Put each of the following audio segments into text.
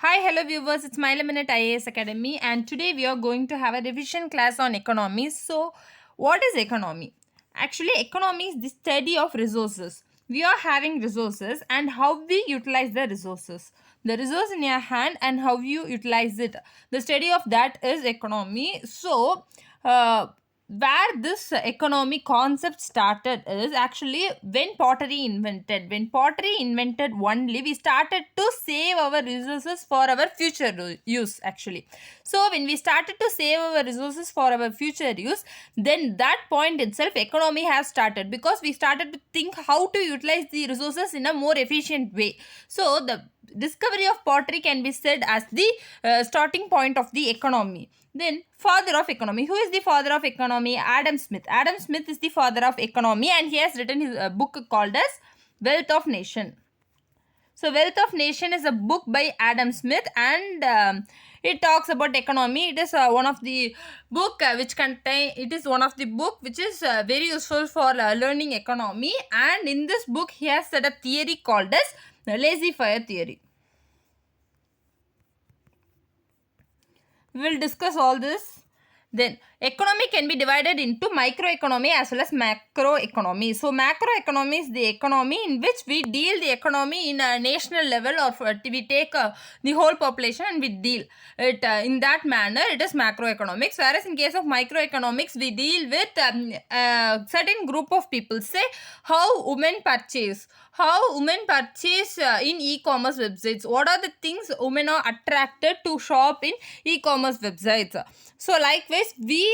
Hi, hello viewers, it's my Min IAS Academy and today we are going to have a revision class on economy. So, what is economy? Actually, economy is the study of resources. We are having resources and how we utilize the resources. The resource in your hand and how you utilize it. The study of that is economy. So, where this economy concept started is actually when pottery invented. When pottery invented only, we started to save our resources for our future use actually. So when we started to save our resources for our future use, then that point itself economy has started, because we started to think how to utilize the resources in a more efficient way. So the discovery of pottery can be said as the starting point of the economy. Then father of economy. Who is the father of economy? Adam Smith. Adam Smith is the father of economy and he has written his book called as Wealth of Nation. So Wealth of Nation is a book by Adam Smith and it talks about economy. It is one of the book it is one of the book which is very useful for learning economy, and in this book he has set a theory called as laissez-faire theory. We will discuss all this. Then economy can be divided into microeconomy as well as macroeconomy. So macroeconomy is the economy in which we deal the economy in a national level, or we take the whole population and we deal it in that manner. It is macroeconomics. Whereas in case of microeconomics, we deal with a certain group of people. Say how women purchase. How women purchase in e-commerce websites. What are the things women are attracted to shop in e-commerce websites? So likewise, we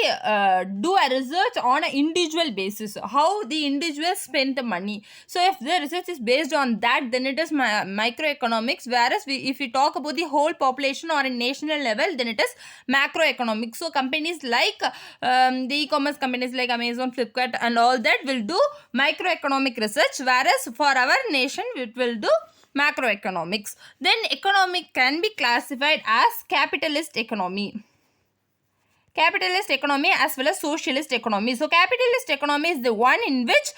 do a research on an individual basis, how the individuals spend the money. So if the research is based on that, then it is microeconomics. Whereas if we talk about the whole population or a national level, then it is macroeconomics. So companies like the e-commerce companies like Amazon, Flipkart and all that will do microeconomic research, whereas for our nation it will do macroeconomics. Then economic can be classified as capitalist economy. Capitalist economy as well as socialist economy. So capitalist economy is the one in which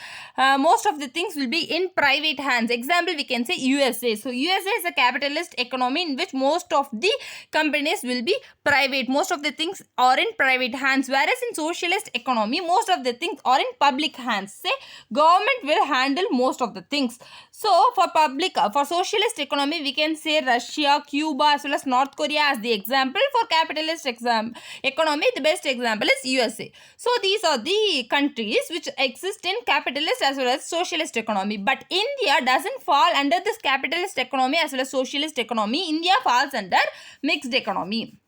most of the things will be in private hands. Example, we can say USA. So USA is a capitalist economy in which most of the companies will be private. Most of the things are in private hands. Whereas in socialist economy, most of the things are in public hands. Say government will handle most of the things. So for socialist economy, we can say Russia, Cuba as well as North Korea as the example. For capitalist economy, the best example is USA. So these are the countries which exist in capitalist as well as socialist economy. But India doesn't fall under this capitalist economy as well as socialist economy. India falls under mixed economy.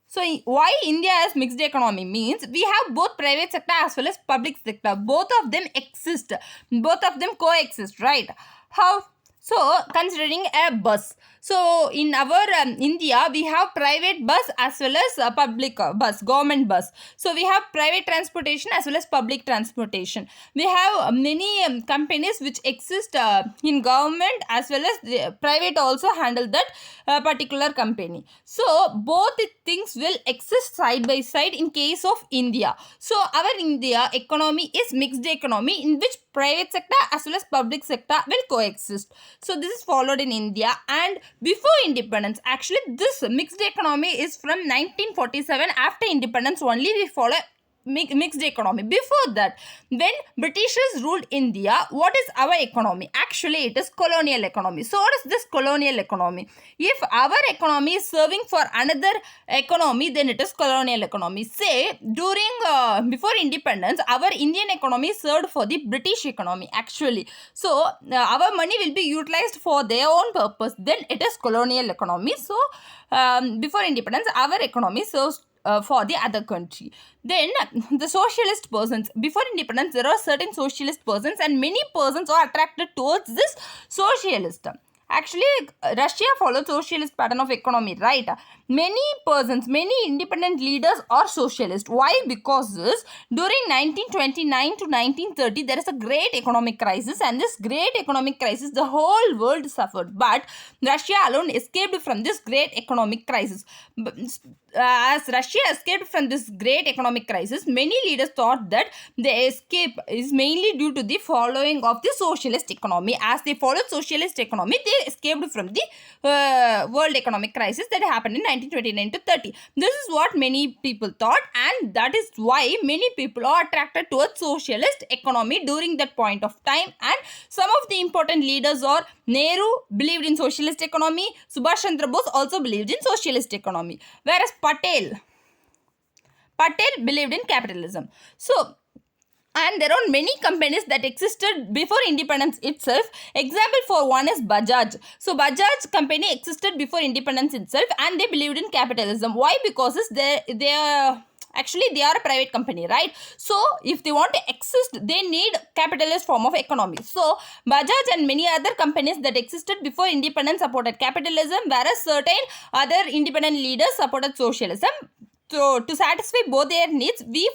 So why India has mixed economy means we have both private sector as well as public sector. Both of them exist. Both of them coexist, right? How? So considering a bus. So in our India, we have private bus as well as public bus, government bus. So we have private transportation as well as public transportation. We have many companies which exist in government as well as the private also handle that particular company. So both things will exist side by side in case of India. So our India economy is mixed economy in which private sector as well as public sector will coexist. So this is followed in India, and before independence, actually this mixed economy is from 1947. After independence only we follow mixed economy. Before that, when Britishers ruled India, what is our economy? Actually it is colonial economy. So what is this colonial economy? If our economy is serving for another economy, then it is colonial economy. Say during before independence, our Indian economy served for the British economy actually. So our money will be utilized for their own purpose, then it is colonial economy. So before independence, our economy serves for the other country. Then the socialist persons. Before independence, there are certain socialist persons and many persons are attracted towards this socialist. Actually, Russia followed socialist pattern of economy, right? Many persons, many independent leaders are socialist. Why? Because during 1929 to 1930 there is a great economic crisis, and this great economic crisis the whole world suffered, but Russia alone escaped from this great economic crisis. As Russia escaped from this great economic crisis, many leaders thought that the escape is mainly due to the following of the socialist economy. As they followed socialist economy, they escaped from the world economic crisis that happened in 1929 to 30. This is what many people thought, and that is why many people are attracted towards socialist economy during that point of time. And some of the important leaders are Nehru believed in socialist economy, Subhash Chandra Bose also believed in socialist economy, whereas Patel believed in capitalism. So, and there are many companies that existed before independence itself. Example for one is Bajaj. So Bajaj company existed before independence itself, and they believed in capitalism. Why? Because they are a private company, right? So if they want to exist, they need capitalist form of economy. So Bajaj and many other companies that existed before independence supported capitalism, whereas certain other independent leaders supported socialism. So to satisfy both their needs, we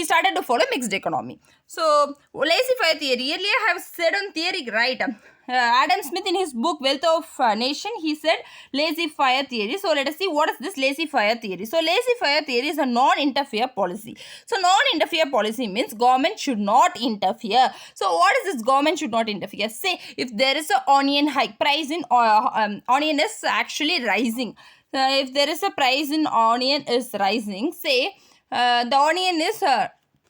started to follow mixed economy. So laissez-faire theory, earlier I have said on theory, right? Adam Smith in his book Wealth of Nation, he said laissez-faire theory. So let us see what is this laissez-faire theory. So laissez-faire theory is a non-interfere policy. So non-interfere policy means government should not interfere. So what is this government should not interfere? Say if there is an onion hike, price in onion is actually rising. If there is a price in onion is rising, say the onion is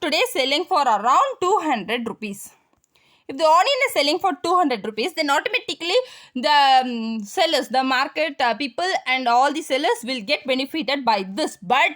today selling for around 200 rupees. If the onion is selling for 200 rupees, then automatically the sellers, the market people and all the sellers will get benefited by this. But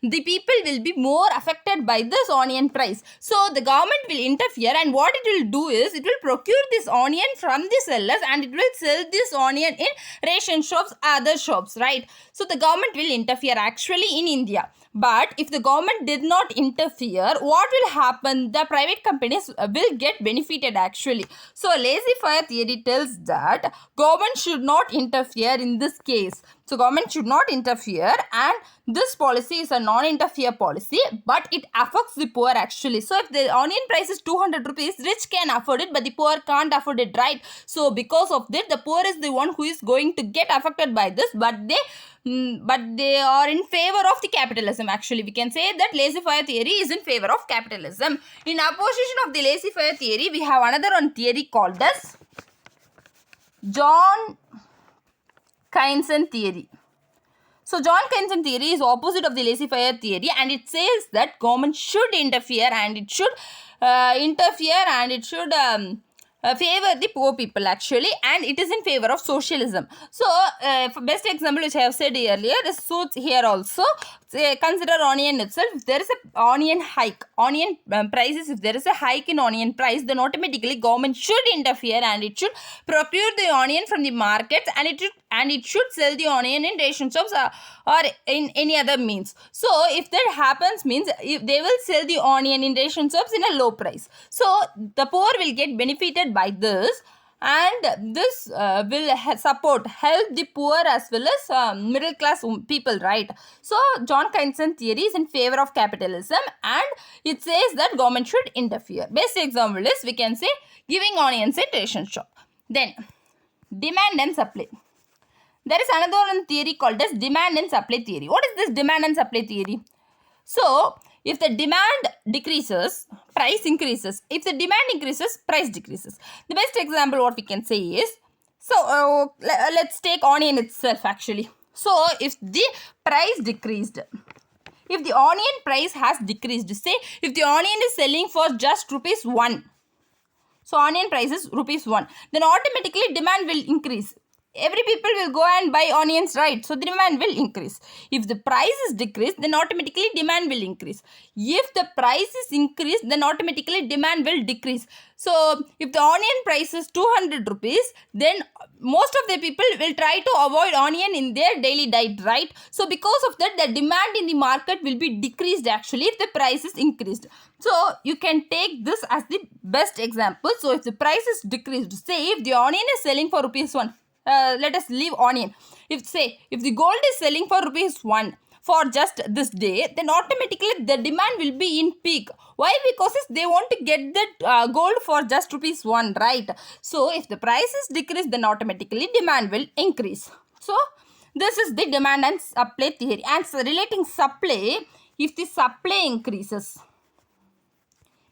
the people will be more affected by this onion price. So the government will interfere, and what it will do is it will procure this onion from the sellers and it will sell this onion in ration shops, other shops, right? So the government will interfere actually in India. But if the government did not interfere, what will happen? The private companies will get benefited actually. So laissez-faire theory tells that government should not interfere in this case. So government should not interfere, and this policy is a non-interfere policy, but it affects the poor actually. So if the onion price is 200 rupees, rich can afford it, but the poor can't afford it, right? So because of this, the poor is the one who is going to get affected by this, but they are in favor of the capitalism actually. We can say that laissez-faire theory is in favor of capitalism. In opposition of the laissez-faire theory, we have another one theory called as John Keynesian theory. So John Keynesian theory is opposite of the laissez-faire theory, and it says that government should interfere and it should favor the poor people actually, and it is in favor of socialism. So best example which I have said earlier is suits here also. Consider onion itself. If there is a onion hike, onion prices, if there is a hike in onion price, then automatically government should interfere and it should procure the onion from the markets, and it should sell the onion in ration shops or in any other means. So if that happens, means if they will sell the onion in ration shops in a low price. So the poor will get benefited by this, and this will help the poor as well as middle class people, right? So John Keynesian theory is in favor of capitalism, and it says that government should interfere. Best example is, we can say, giving onions in ration shop. Then demand and supply. There is another one theory called as demand and supply theory. What is this demand and supply theory? So if the demand decreases, price increases. If the demand increases, price decreases. The best example what we can say is, so let's take onion itself actually. So if the price decreased, if the onion price has decreased, say if the onion is selling for just rupees 1, so onion price is rupees 1, then automatically demand will increase. Every people will go and buy onions, right? So the demand will increase. If the price is decreased, then automatically demand will increase. If the price is increased, then automatically demand will decrease. So if the onion price is 200 rupees, then most of the people will try to avoid onion in their daily diet, right? So because of that, the demand in the market will be decreased actually if the price is increased. So you can take this as the best example. So if the price is decreased, say if the onion is selling for rupees 1, let us leave onion. If the gold is selling for rupees 1 for just this day, then automatically the demand will be in peak. Why? Because they want to get that gold for just rupees 1, right? So if the prices decrease, then automatically demand will increase. So this is the demand and supply theory. And so relating supply, if the supply increases,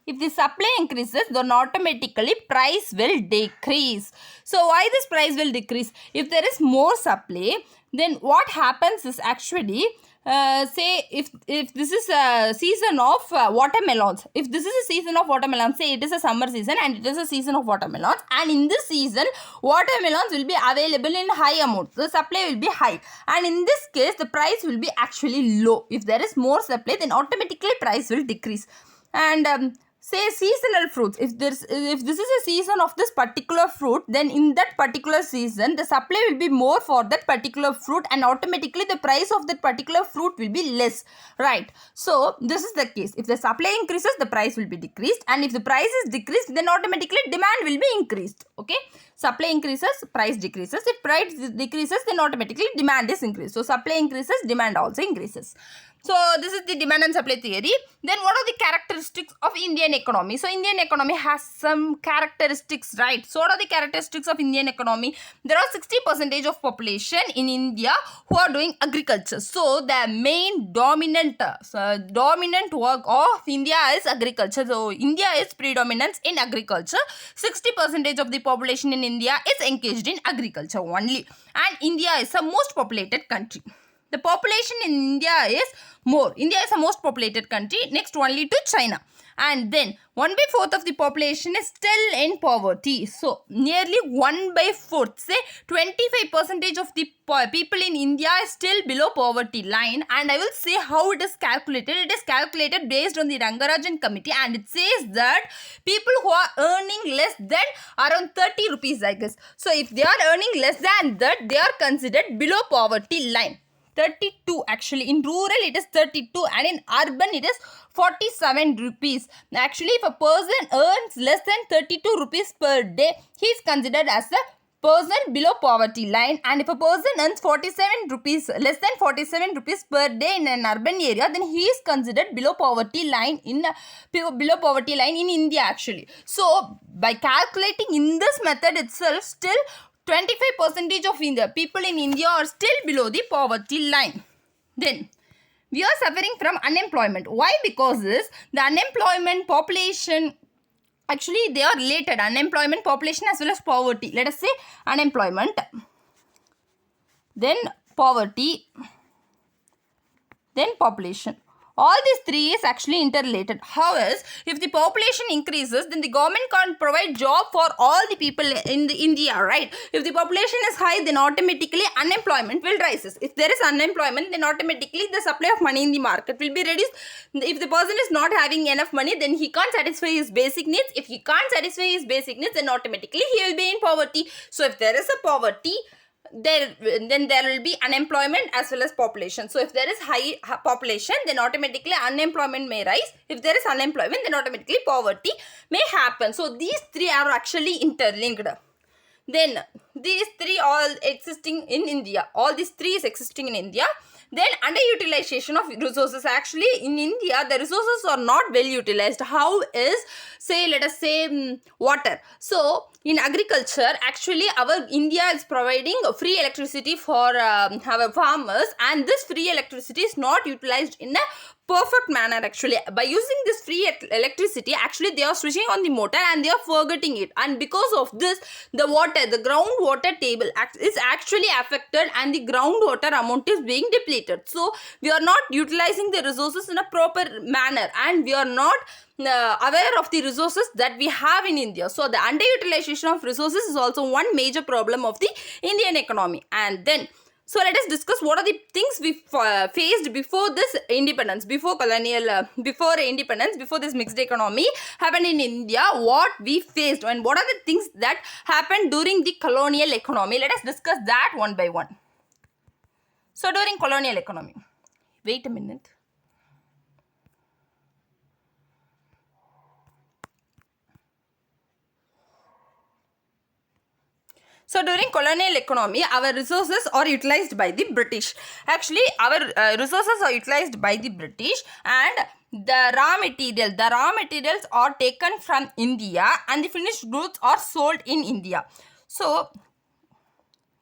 then automatically price will decrease. So why this price will decrease? If there is more supply, then what happens is actually, say if this is a season of watermelons, if this is a season of watermelons, say it is a summer season and it is a season of watermelons, and in this season watermelons will be available in high amount, the supply will be high, and in this case the price will be actually low. If there is more supply, then automatically price will decrease. And say seasonal fruits, if this is a season of this particular fruit, then in that particular season the supply will be more for that particular fruit, and automatically the price of that particular fruit will be less, right? So this is the case. If the supply increases, the price will be decreased, and if the price is decreased, then automatically demand will be increased. Okay, supply increases, price decreases. If price decreases, then automatically demand is increased. So supply increases, demand also increases. So this is the demand and supply theory. Then what are the characteristics of Indian economy? So Indian economy has some characteristics, right? So what are the characteristics of Indian economy? There are 60% of population in India who are doing agriculture. So the main dominant work of India is agriculture. So India is predominant in agriculture. 60% of the population in India is engaged in agriculture only. And India is the most populated country. The population in India is more. India is the most populated country, next only to China. And then 1/4 of the population is still in poverty. So nearly 1/4, say 25% of the people in India is still below poverty line. And I will say how it is calculated. It is calculated based on the Rangarajan committee, and it says that people who are earning less than around 30 rupees, I guess. So if they are earning less than that, they are considered below poverty line. 32 actually. In rural it is 32, and in urban it is 47 rupees. Actually, if a person earns less than 32 rupees per day, he is considered as a person below poverty line. And if a person earns 47 rupees, less than 47 rupees per day in an urban area, then he is considered below poverty line in India actually. So by calculating in this method itself, still 25% of India people in India are still below the poverty line. Then we are suffering from unemployment. Why? Because the unemployment population, actually they are related, unemployment, population as well as poverty. Let us say unemployment, then poverty, then population. All these three is actually interrelated. However, if the population increases, then the government can't provide job for all the people in India, right? If the population is high, then automatically unemployment will rise. If there is unemployment, then automatically the supply of money in the market will be reduced. If the person is not having enough money, then he can't satisfy his basic needs. If he can't satisfy his basic needs, then automatically he will be in poverty. So if there is a poverty, then there will be unemployment as well as population. So if there is high population, then automatically unemployment may rise. If there is unemployment, then automatically poverty may happen. So these three are actually interlinked. Then these three all existing in India. All these three is existing in India. Then underutilization of resources. Actually in India, the resources are not well utilized. How is, say, let us say water. So in agriculture, actually our India is providing free electricity for our farmers, and this free electricity is not utilized in a perfect manner. Actually by using this free electricity, actually they are switching on the motor and they are forgetting it, and because of this the groundwater table is actually affected and the groundwater amount is being depleted. So we are not utilizing the resources in a proper manner, and we are not aware of the resources that we have in India. So the underutilization of resources is also one major problem of the Indian economy. And then so let us discuss what are the things we faced before this independence, before independence, before this mixed economy happened in India, what we faced and what are the things that happened during the colonial economy. Let us discuss that one by one. So during colonial economy, wait a minute. So during colonial economy, our resources are utilized by the British. Actually, our resources are utilized by the British, and the raw materials are taken from India, and the finished goods are sold in India. So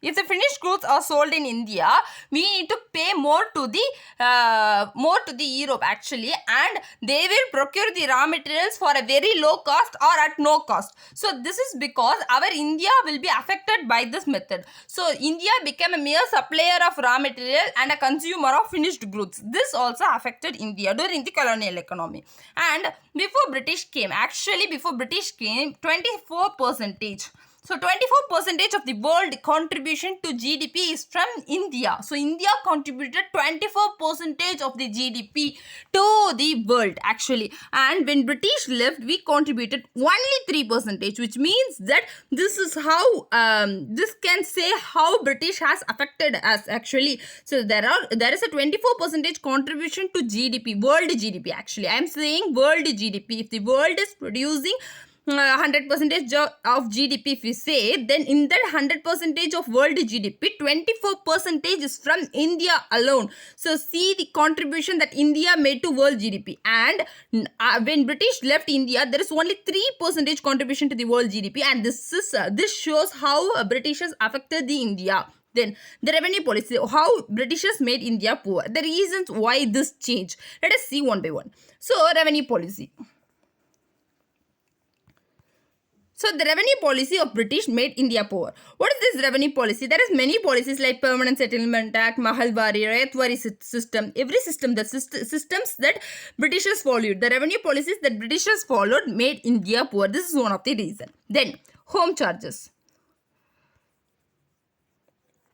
if the finished goods are sold in India, we need to pay more to the Europe actually, and they will procure the raw materials for a very low cost or at no cost. So this is because our India will be affected by this method. So India became a mere supplier of raw material and a consumer of finished goods. This also affected India during the colonial economy. And before British came, 24%. So 24% of the world contribution to GDP is from India. So India contributed 24% of the GDP to the world actually. And when British left, we contributed only 3%, which means that this is how this can say how British has affected us actually. So there is a 24% contribution to GDP, world GDP actually. I am saying world GDP. If the world is producing 100% of GDP, if we say, then in that 100% of world GDP, 24% is from India alone. So see the contribution that India made to world GDP. And when British left India, there is only 3% contribution to the world GDP, and this shows how Britishers affected the India. Then the revenue policy, how Britishers made India poor, the reasons why this changed. Let us see one by one. So revenue policy. So the revenue policy of British made India poor. What is this revenue policy? There is many policies like Permanent Settlement Act, Mahalwari, Rayatwari system. Every system, the systems that Britishers followed, the revenue policies that Britishers followed made India poor. This is one of the reasons. Then home charges.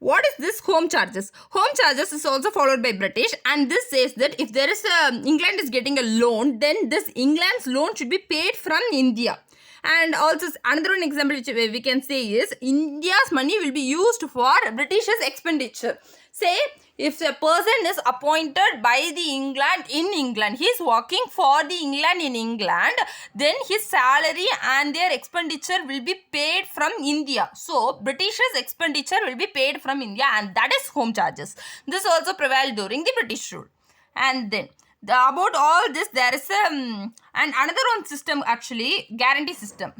What is this home charges? Home charges is also followed by British, and this says that if there is England is getting a loan, then this England's loan should be paid from India. And also another one example which we can say is India's money will be used for British's expenditure. Say if a person is appointed by the England in England, he is working for the England in England, then his salary and their expenditure will be paid from India. So British's expenditure will be paid from India, and that is home charges. This also prevailed during the British rule. And then about all this, there is and another one system actually, guarantee system.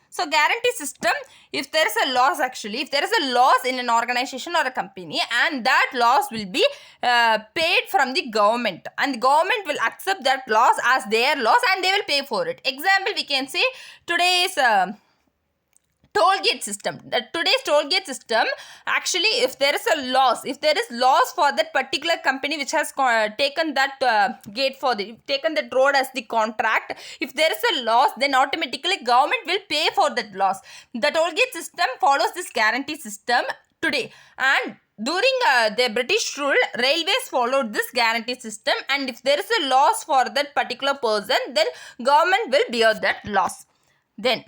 So guarantee system, if there is a loss actually, if there is a loss in an organization or a company, and that loss will be paid from the government, and the government will accept that loss as their loss and they will pay for it. Example, we can say today's toll gate system. Today's toll gate system, actually if there is a loss, for that particular company which has taken that taken that road as the contract, if there is a loss, then automatically government will pay for that loss. The toll gate system follows this guarantee system today, and during the British rule, railways followed this guarantee system, and if there is a loss for that particular person, then government will bear that loss. Then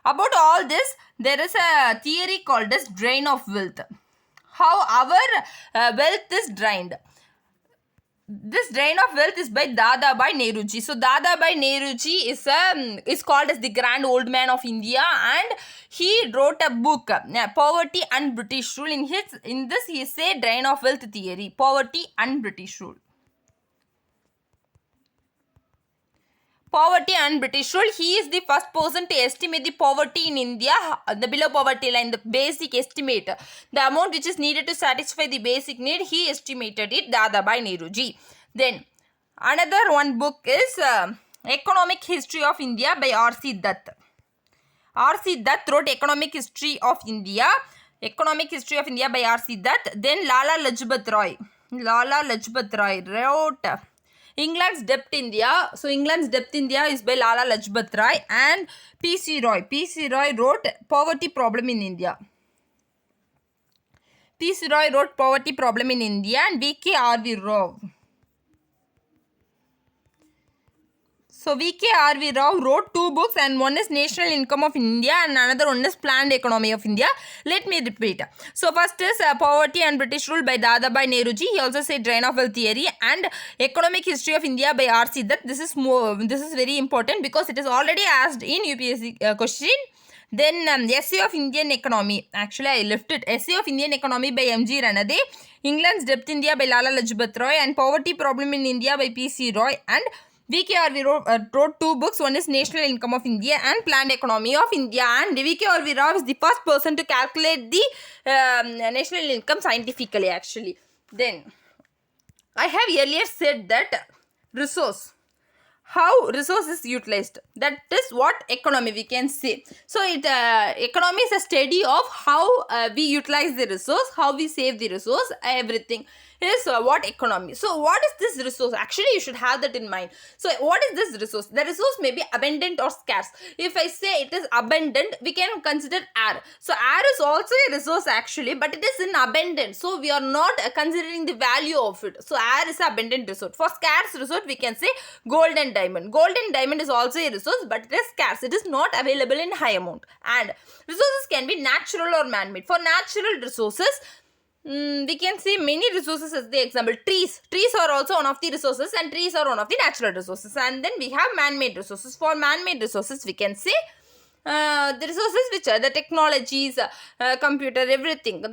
about all this, there is a theory called as drain of wealth. How our wealth is drained. This drain of wealth is by Dadabhai Nehruji. So Dadabhai Nehruji is called as the Grand Old Man of India, and he wrote a book, Poverty and British Rule. In this he said drain of wealth theory, poverty and British rule. Poverty and British rule. He is the first person to estimate the poverty in India, the below poverty line, the basic estimate, the amount which is needed to satisfy the basic need. He estimated it, Dadabhai Nehruji. Then another one book is Economic History of India by R.C. Dutt. R.C. Dutt wrote Economic History of India. Economic History of India by R.C. Dutt. Then Lala Lajpat Rai wrote England's Debt India. So England's Debt India is by Lala Lajpat Rai, and P.C. Roy wrote Poverty Problem in India. P.C. Roy wrote Poverty Problem in India, and V.K.R.V. Rao. So V.K.R.V. Rao wrote two books, and one is National Income of India and another one is Planned Economy of India. Let me repeat. So first is Poverty and British Rule by Dadabhai Nehruji. He also said Drain of Wealth Theory, and Economic History of India by R.C. Dutt. This is very important because it is already asked in UPSC question. Then Essay of Indian Economy. Actually, I left it. Essay of Indian Economy by M.G. Ranade. England's Debt India by Lala Lajpat Roy. And Poverty Problem in India by P.C. Roy. And V.K.R.V. wrote two books. One is National Income of India and Planned Economy of India. And V.K.R.V. Rao is the first person to calculate the national income scientifically, actually. Then, I have earlier said that how resource is utilized, that is what economy we can say. So economy is a study of how we utilize the resource, how we save the resource, everything is what economy. So what is this resource? Actually, you should have that in mind. So what is this resource? The resource may be abundant or scarce. If I say it is abundant, we can consider air. So air is also a resource actually, but it is in abundance. So we are not considering the value of it. So air is an abundant resource. For scarce resource, we can say gold and diamond. Gold and diamond is also a resource, but it is scarce. It is not available in high amount. And resources can be natural or man-made. For natural resources, we can see many resources as the example. Trees are also one of the resources, and trees are one of the natural resources. And then we have man-made resources. For man-made resources, we can say the resources which are the technologies, computer, everything,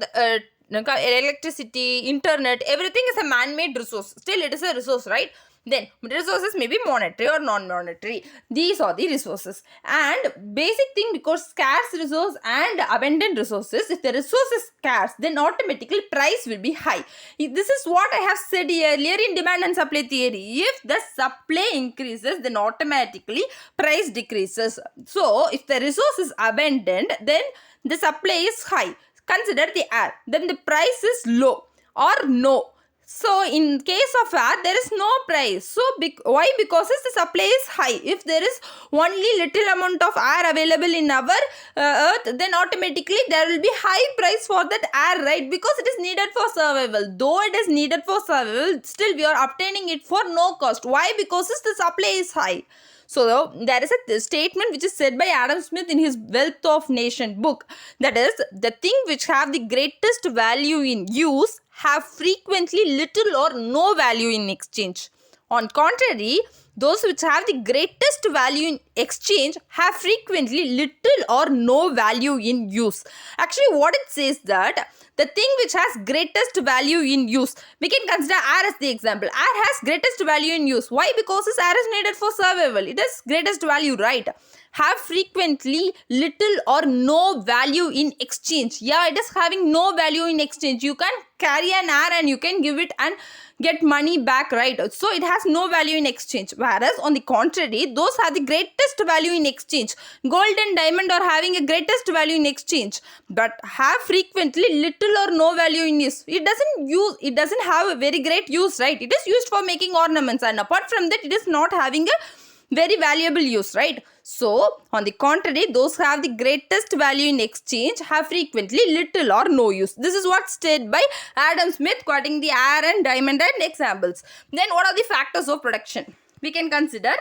electricity, internet, everything is a man-made resource. Still, it is a resource, right? Then resources may be monetary or non-monetary. These are the resources. And basic thing, because scarce resource and abundant resources, if the resource is scarce, then automatically price will be high. This is what I have said earlier in demand and supply theory. If the supply increases, then automatically price decreases. So if the resource is abundant, then the supply is high. Consider the air. Then the price is low or no. So in case of air, there is no price. So why? Because the supply is high. If there is only little amount of air available in our earth, then automatically there will be high price for that air, right? Because it is needed for survival. Though it is needed for survival, still we are obtaining it for no cost. Why? Because the supply is high. So there is a statement which is said by Adam Smith in his Wealth of Nation book. That is, the thing which have the greatest value in use have frequently little or no value in exchange. On contrary, those which have the greatest value in exchange have frequently little or no value in use. Actually, what it says that the thing which has greatest value in use, we can consider air as the example. Air has greatest value in use. Why? Because this air is needed for survival. It has greatest value, right? Have frequently little or no value in exchange. Yeah, it is having no value in exchange. You can carry an air and you can give it and get money back, right? So it has no value in exchange. Whereas on the contrary, those have the greatest value in exchange. Gold and diamond are having a greatest value in exchange, but have frequently little or no value in use. It doesn't have a very great use, right? It is used for making ornaments, and apart from that, it is not having a very valuable use, right? So, on the contrary, those who have the greatest value in exchange have frequently little or no use. This is what stated by Adam Smith, quoting the air and diamond and examples. Then, what are the factors of production? We can consider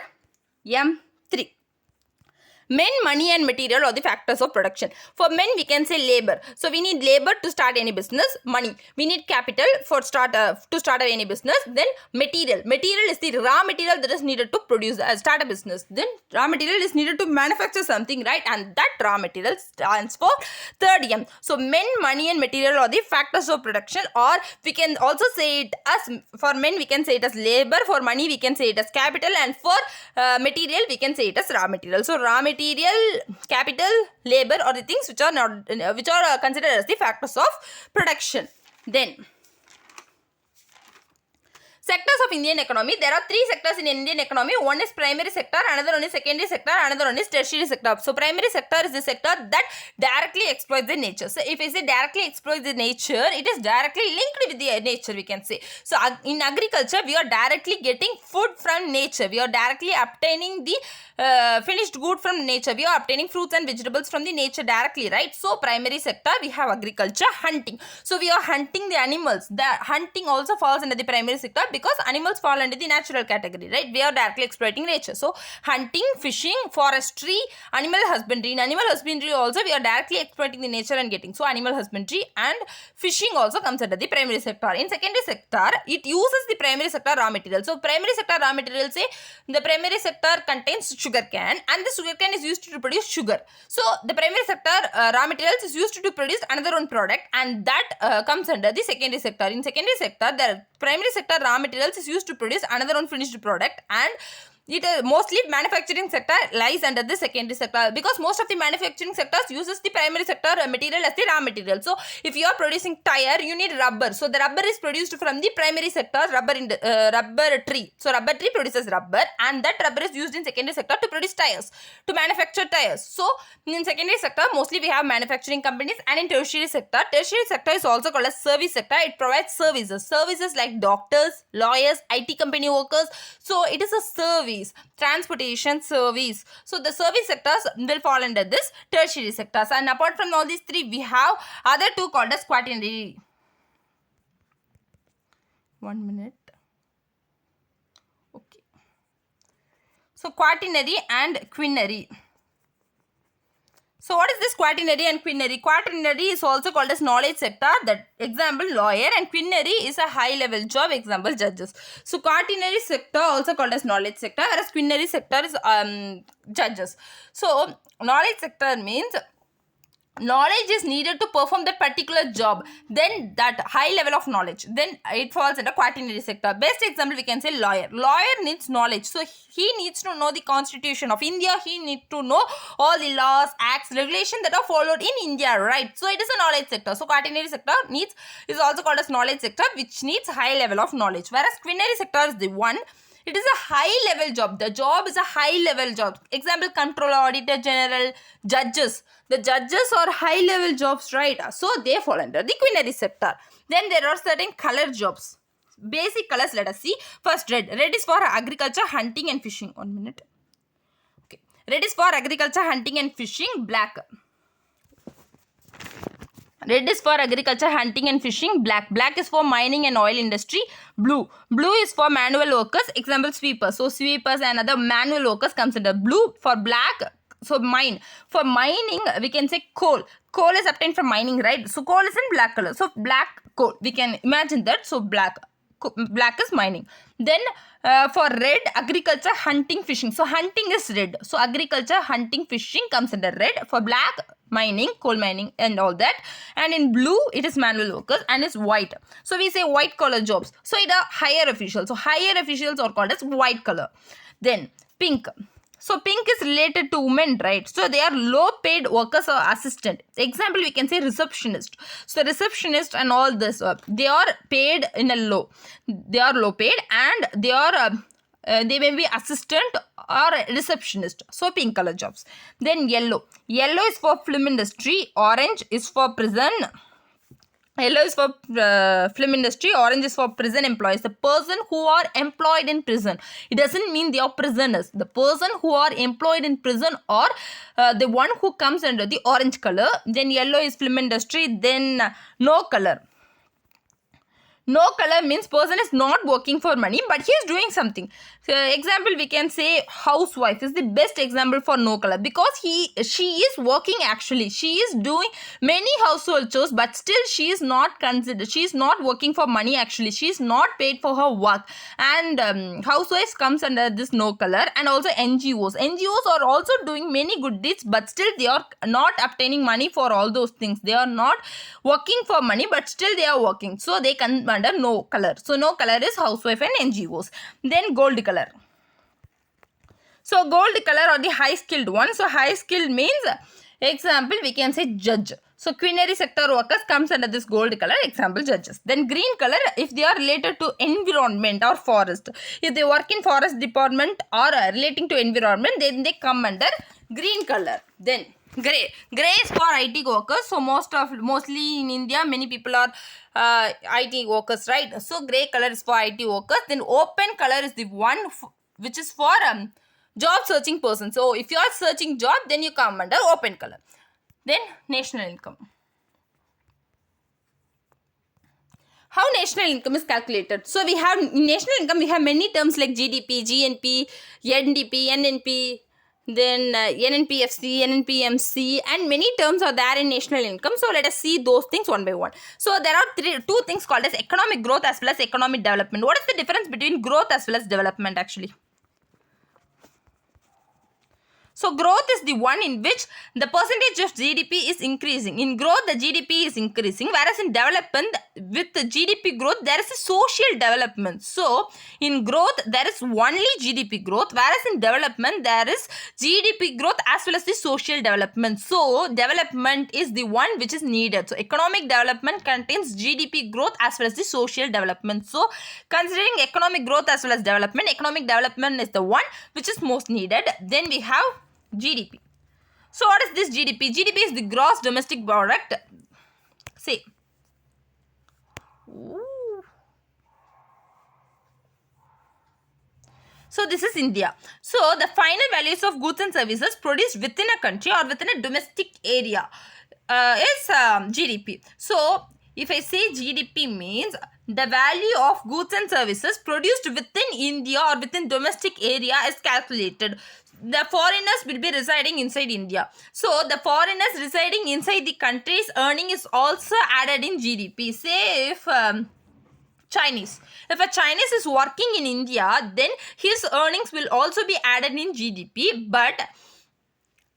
M3. Men, money and material are the factors of production. For men, we can say labor. So, we need labor to start any business. Money. We need capital for to start any business. Then, material. Material is the raw material that is needed to produce, start a business. Then, raw material is needed to manufacture something, right? And that raw material stands for third M. So, men, money and material are the factors of production, or we can also say it as, for men, we can say it as labor. For money, we can say it as capital. And for material, we can say it as raw material. So, raw material, capital, labor are the things which are considered as the factors of production. Then, sectors of Indian economy. There are three sectors in Indian economy. One is primary sector, another one is secondary sector, another one is tertiary sector. So, primary sector is the sector that directly exploits the nature. So, if I say directly exploits the nature, it is directly linked with the nature, we can say. So, in agriculture, we are directly getting food from nature. We are directly obtaining the finished good from nature. We are obtaining fruits and vegetables from the nature directly, right? So, primary sector, we have agriculture, hunting. So, we are hunting the animals. The hunting also falls under the primary sector, because animals fall under the natural category, right? We are directly exploiting nature. So hunting, fishing, forestry, animal husbandry. In animal husbandry also we are directly exploiting the nature and getting. So animal husbandry and fishing also comes under the primary sector. In secondary sector, it uses the primary sector raw material. So primary sector raw material, say the primary sector contains sugar cane, and the sugar cane is used to produce sugar. So the primary sector raw materials is used to produce another one product, and that comes under the secondary sector. In secondary sector, the primary sector raw materials is used to produce another one finished product, and it mostly manufacturing sector lies under the secondary sector, because most of the manufacturing sectors uses the primary sector material as the raw material. So if you are producing tire, you need rubber. So the rubber is produced from the primary sector rubber tree. So rubber tree produces rubber, and that rubber is used in secondary sector to produce tires, to manufacture tires. So in secondary sector mostly we have manufacturing companies, and in tertiary sector is also called as service sector. It provides services like doctors, lawyers, IT company workers. So it is a service, transportation service. So the service sectors will fall under this tertiary sectors. And apart from all these three, we have other two called as quaternary. 1 minute. Okay. So quaternary and quinary. So what is this quaternary and quinary? Quaternary is also called as knowledge sector, that example lawyer, and quinary is a high level job, example judges. So quaternary sector also called as knowledge sector, whereas quinary sector is judges. So knowledge sector means knowledge is needed to perform that particular job, then that high level of knowledge, then it falls under quaternary sector. Best example we can say lawyer. Lawyer needs knowledge, so he needs to know the constitution of India, he needs to know all the laws, acts, regulations that are followed in India, right? So it is a knowledge sector. So quaternary sector is also called as knowledge sector, which needs high level of knowledge, whereas quinary sector is the one, it is a high level job. The job is a high level job. Example, controller, auditor general, judges. The judges are high level jobs, right? So they fall under the quinary sector. Then there are certain color jobs. Basic colors, let us see. First, red. Red is for agriculture, hunting and fishing. 1 minute. Okay. Red is for agriculture, hunting and fishing. Black. Red is for agriculture, hunting and fishing. Black. Black is for mining and oil industry. Blue. Blue is for manual workers. Example, sweepers. So sweepers and other manual workers comes under blue. For black, so mine. For mining, we can say coal. Coal is obtained from mining, right? So coal is in black color. So black coal. We can imagine that. So black is mining. Then for red, agriculture, hunting, fishing. So hunting is red. So agriculture, hunting, fishing comes under red. For black, mining, coal mining and all that. And in blue, it is manual workers, and it's white. So we say white collar jobs. So it are higher officials. So higher officials are called as white color. Then pink. So pink is related to women, right? So they are low paid workers or assistant. Example, we can say receptionist. So receptionist and all this, they are paid in a low. They are low paid, and they are they may be assistant or receptionist. So pink color jobs. Then yellow. Yellow is for film industry. Orange is for prison. Yellow is for film industry, orange is for prison employees. The person who are employed in prison. It doesn't mean they are prisoners. The person who are employed in prison, or the one who comes under the orange color. Then yellow is film industry. Then no color. No color means person is not working for money, but he is doing something. Example, we can say housewife is the best example for no color, because she is working actually. She is doing many household chores, but still she is not considered. She is not working for money actually. She is not paid for her work. And housewives comes under this no color. And also NGOs. NGOs are also doing many good deeds, but still they are not obtaining money for all those things. They are not working for money, but still they are working. So they come under no color. So no color is housewife and NGOs. Then gold color. So gold color are the high skilled one. So high skilled means, example, we can say judge. So quinary sector workers comes under this gold color, example judges. Then green color, if they are related to environment or forest. If they work in forest department or relating to environment, then they come under green color. Then gray. Gray is for IT workers. So mostly in India, many people are IT workers, right? So gray color is for IT workers. Then open color is the one which is for job searching person. So if you are searching job, then you come under open color. Then national income. How national income is calculated? So we have in national income, we have many terms like GDP, GNP, NDP, NNP, then NNPFC, NNPMC, and many terms are there in national income. So let us see those things one by one. So there are two things called as economic growth as well as economic development. What is the difference between growth as well as development actually? So growth is the one in which the percentage of GDP is increasing. In growth, the GDP is increasing, whereas in development, with the GDP growth, there is a social development. So in growth, there is only GDP growth, whereas in development, there is GDP growth as well as the social development. So development is the one which is needed. So economic development contains GDP growth as well as the social development. So considering economic growth as well as development, economic development is the one which is most needed. Then we have GDP. So what is this GDP? GDP is the gross domestic product. Say. Ooh. So this is India. So the final values of goods and services produced within a country or within a domestic area is GDP. So if I say GDP means the value of goods and services produced within India or within domestic area is calculated. The foreigners will be residing inside India. So the foreigners residing inside the country's earning is also added in GDP. Say if Chinese. If a Chinese is working in India, then his earnings will also be added in GDP, but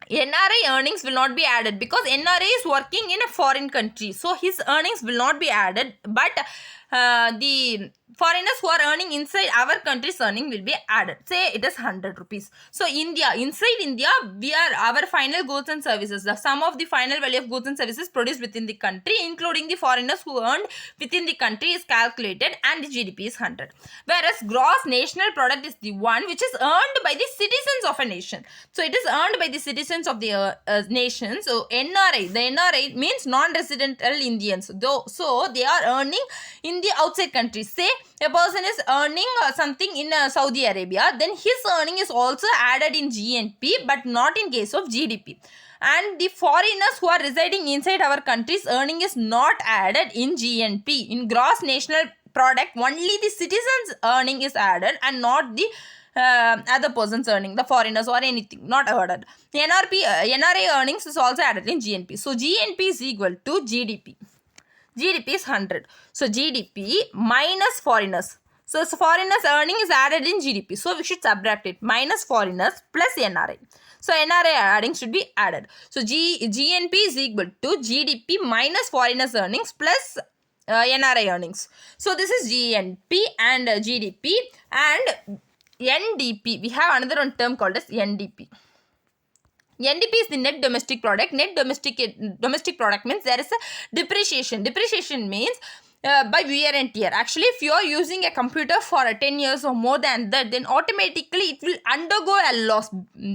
NRI earnings will not be added because NRI is working in a foreign country. So his earnings will not be added, but the foreigners who are earning inside our country's earning will be added. Say it is 100 rupees. So inside India, our final goods and services, the sum of the final value of goods and services produced within the country, including the foreigners who earned within the country, is calculated and the GDP is 100. Whereas gross national product is the one which is earned by the citizens of a nation. So it is earned by the citizens of the nation. So NRI, the NRI means non-residential Indians. So they are earning in the outside country. Say a person is earning something in Saudi Arabia, then his earning is also added in GNP, but not in case of GDP. And the foreigners who are residing inside our country's earning is not added in GNP. In gross national product, only the citizens' earning is added and not the other person's earning, the foreigners or anything, not added. NRA earnings is also added in GNP. So GNP is equal to GDP. GDP is 100. So GDP minus foreigners. So foreigners earning is added in GDP. So we should subtract it. Minus foreigners plus NRI. So NRI adding should be added. So GNP is equal to GDP minus foreigners earnings plus NRI earnings. So this is GNP and GDP and NDP. We have another one term called as NDP. NDP is the net domestic product. Net domestic product means there is a depreciation. Depreciation means by wear and tear. Actually, if you are using a computer for 10 years or more than that, then automatically it will undergo a loss.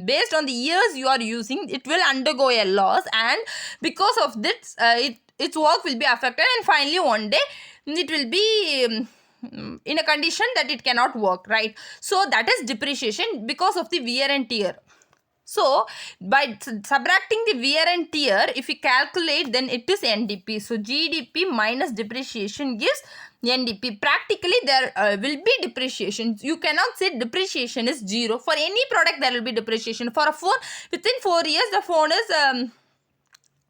Based on the years you are using, it will undergo a loss, and because of this, its work will be affected, and finally one day it will be in a condition that it cannot work, right? So that is depreciation because of the wear and tear. So by subtracting the wear and tear, if we calculate, then it is NDP. So GDP minus depreciation gives NDP. Practically there will be depreciation. You cannot say depreciation is zero. For any product there will be depreciation. For a phone, within 4 years the phone is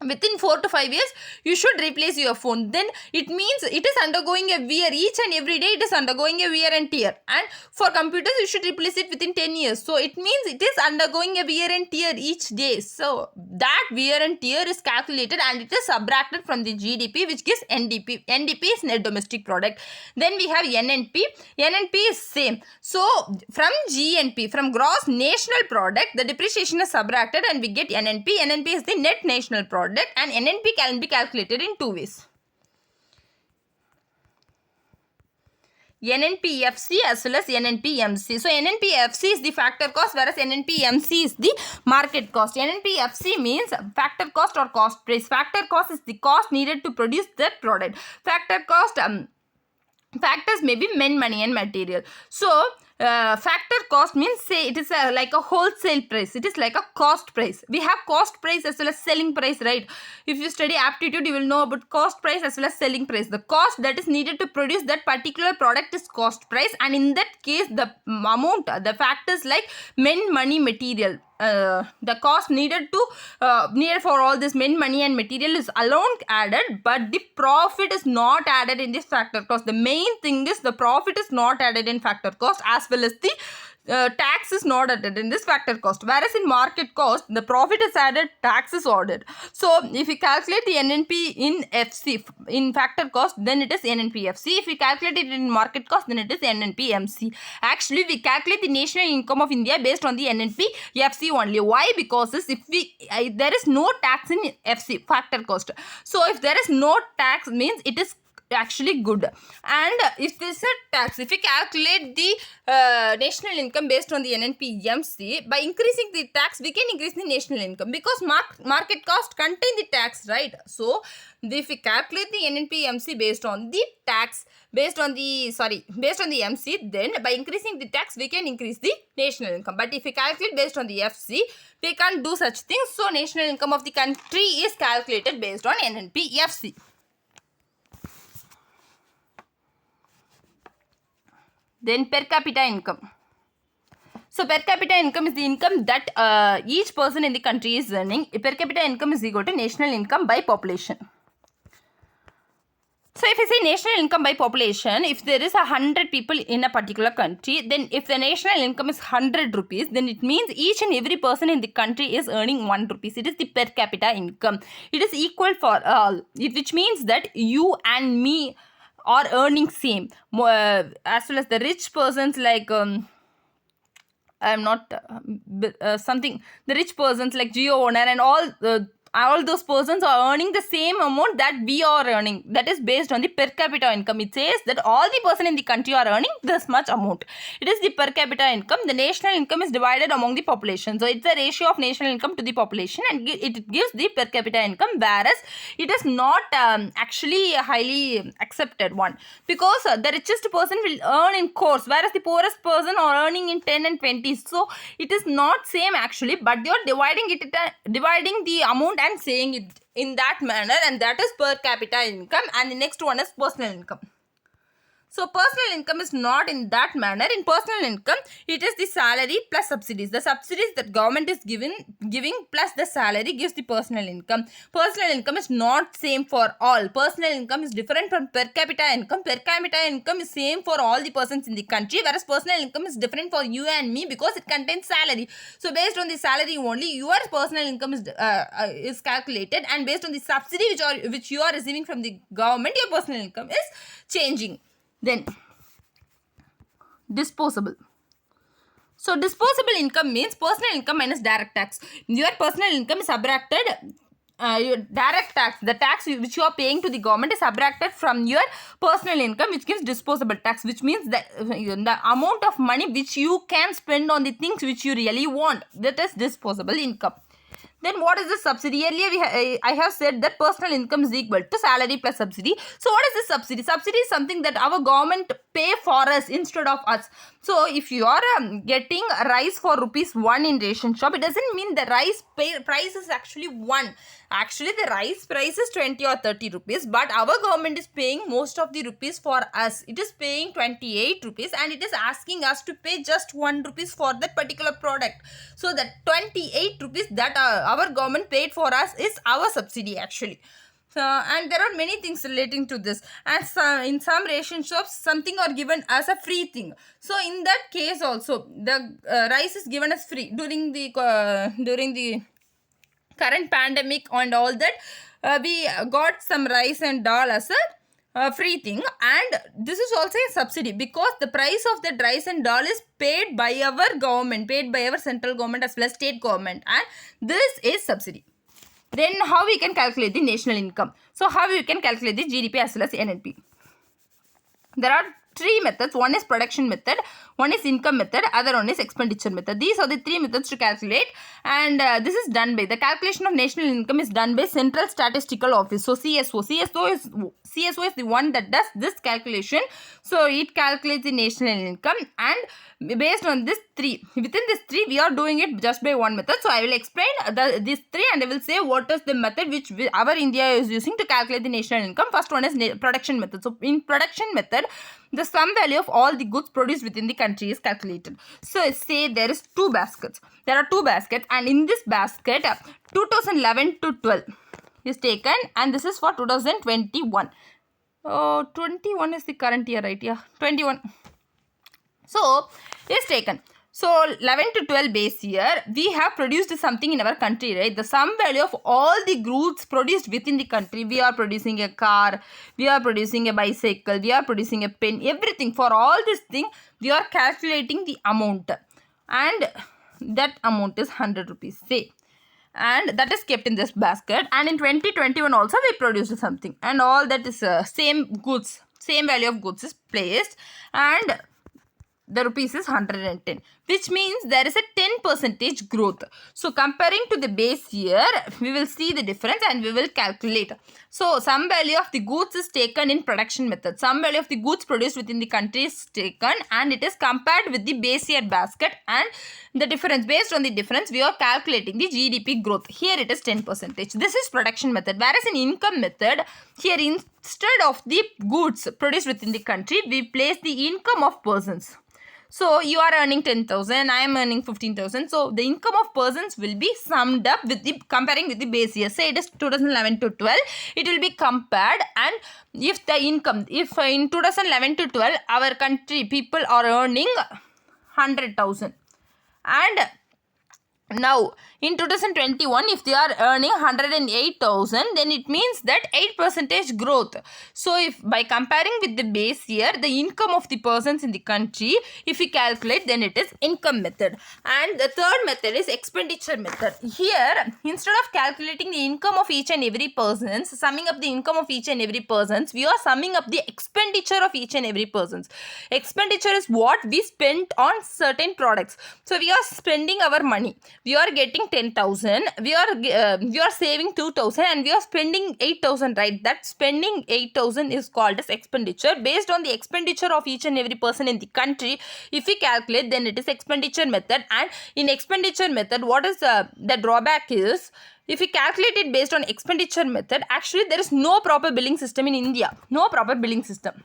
within 4 to 5 years you should replace your phone. Then it means it is undergoing a wear. Each and every day it is undergoing a wear and tear. And for computers you should replace it within 10 years. So it means it is undergoing a wear and tear each day. So that wear and tear is calculated and it is subtracted from the GDP, which gives NDP. NDP is net domestic product. Then we have NNP. NNP is same. So from GNP, from gross national product, the depreciation is subtracted and we get NNP. NNP is the net national product. And NNP can be calculated in two ways. NNPFC as well as NNPMC. So NNPFC is the factor cost, whereas NNPMC is the market cost. NNPFC means factor cost or cost price. Factor cost is the cost needed to produce that product. Factor cost factors may be men, money and material. So factor cost means, say it is like a wholesale price. It is like a cost price. We have cost price as well as selling price, right? If you study aptitude, you will know about cost price as well as selling price. The cost that is needed to produce that particular product is cost price, and in that case the amount, the factors like men, money, material, the cost needed for all this men, money and material is alone added, but the profit is not added in this factor cost. The main thing is the profit is not added in factor cost, as well as the tax is not added in this factor cost. Whereas in market cost, the profit is added, tax is added. So if we calculate the NNP in FC, in factor cost, then it is NNP-FC. If we calculate it in market cost, then it is NNP-MC. Actually, we calculate the national income of India based on the NNP-FC only. Why? Because if there is no tax in FC, factor cost. So if there is no tax, means it is actually good. And if there is a tax, if we calculate the national income based on the NNP-MC, by increasing the tax we can increase the national income, because market cost contain the tax, right? So if we calculate the NNP-MC based on the tax, based on the MC, then by increasing the tax we can increase the national income. But if we calculate based on the FC, we can't do such things. So national income of the country is calculated based on NNP-FC. Then per capita income. So per capita income is the income that each person in the country is earning. Per capita income is equal to national income by population. So if I say national income by population, if there is 100 people in a particular country, then if the national income is 100 rupees, then it means each and every person in the country is earning 1 rupees. It is the per capita income. It is equal for all, which means that you and me are earning same, as well as the rich persons, like I am not something, the rich persons like geo owner and all those persons are earning the same amount that we are earning. That is based on the per capita income. It says that all the person in the country are earning this much amount. It is the per capita income. The national income is divided among the population. So it's a ratio of national income to the population, and it gives the per capita income, whereas it is not actually a highly accepted one, because the richest person will earn in crores, whereas the poorest person are earning in 10 and 20. So it is not same actually, but they are dividing the amount and saying it in that manner, and that is per capita income. And the next one is personal income. So personal income is not in that manner. In personal income, it is the salary plus subsidies. The subsidies that government is giving plus the salary gives the personal income. Personal income is not same for all. Personal income is different from per capita income. Per capita income is same for all the persons in the country, whereas personal income is different for you and me because it contains salary. So based on the salary only, your personal income is calculated, and based on the subsidy which you are receiving from the government, your personal income is changing. Then disposable. So disposable income means personal income minus direct tax. Your personal income is subtracted, your direct tax, the tax which you are paying to the government is subtracted from your personal income, which gives disposable tax, which means that the amount of money which you can spend on the things which you really want, that is disposable income. Then what is the subsidy? Earlier I have said that personal income is equal to salary plus subsidy. So what is the subsidy? Subsidy is something that our government pay for us instead of us. So if you are getting rice for ₹1 in ration shop, it doesn't mean the rice price is actually 1. Actually the rice price is 20 or 30 rupees, but our government is paying most of the rupees for us. It is paying 28 rupees and it is asking us to pay just 1 rupees for that particular product. So that 28 rupees that our government paid for us is our subsidy actually. And there are many things relating to this, and in some ration shops something are given as a free thing. So in that case also the rice is given as free during the current pandemic and all that. We got some rice and dal as a free thing, and this is also a subsidy because the price of the rice and dal is paid by our government, paid by our central government as well as state government, and this is subsidy. Then how we can calculate the national income? So how we can calculate the GDP as well as NNP? There are three methods. One is production method, one is income method, other one is expenditure method. These are the three methods to calculate, and this is done by the calculation of national income is done by Central Statistical Office. So CSO is the one that does this calculation. So it calculates the national income, and based on this three, within this three we are doing it just by one method. So I will explain these three, and I will say what is the method which our India is using to calculate the national income. First one is production method. So in production method, the sum value of all the goods produced within the country is calculated. So say there is two baskets. There are two baskets, and in this basket 2011 to 12 is taken, and this is for 2021. 21 is the current year, right? Yeah, 21. So is taken. So 11 to 12 base year, we have produced something in our country, right? The sum value of all the goods produced within the country. We are producing a car, we are producing a bicycle, we are producing a pen, everything. For all this thing, we are calculating the amount, and that amount is 100 rupees, say. And that is kept in this basket, and in 2021 also we produced something, and all that is same goods, same value of goods is placed, and the rupees is 110, which means there is a 10% growth. So comparing to the base year, we will see the difference and we will calculate. So sum value of the goods is taken in production method. Sum value of the goods produced within the country is taken, and it is compared with the base year basket, and the difference, based on the difference, we are calculating the GDP growth. Here it is 10%. This is production method. Whereas in income method, here instead of the goods produced within the country, we place the income of persons. So you are earning 10,000, I am earning 15,000. So the income of persons will be summed up with the comparing with the base year. Say it is 2011 to 12, it will be compared, and if the income, if in 2011 to 12 our country people are earning 100,000, and now in 2021 if they are earning 108,000, then it means that 8% growth. So if by comparing with the base year, the income of the persons in the country, if we calculate, then it is income method. And the third method is expenditure method. Here, instead of calculating the income of each and every person, summing up the income of each and every person, we are summing up the expenditure of each and every person. Expenditure is what we spent on certain products. So we are spending our money. We are getting 10,000, we are saving 2,000, and we are spending 8,000, right? That spending 8,000 is called as expenditure. Based on the expenditure of each and every person in the country, if we calculate, then it is expenditure method. And in expenditure method, what is the drawback is, if we calculate it based on expenditure method, actually there is no proper billing system in India. No proper billing system.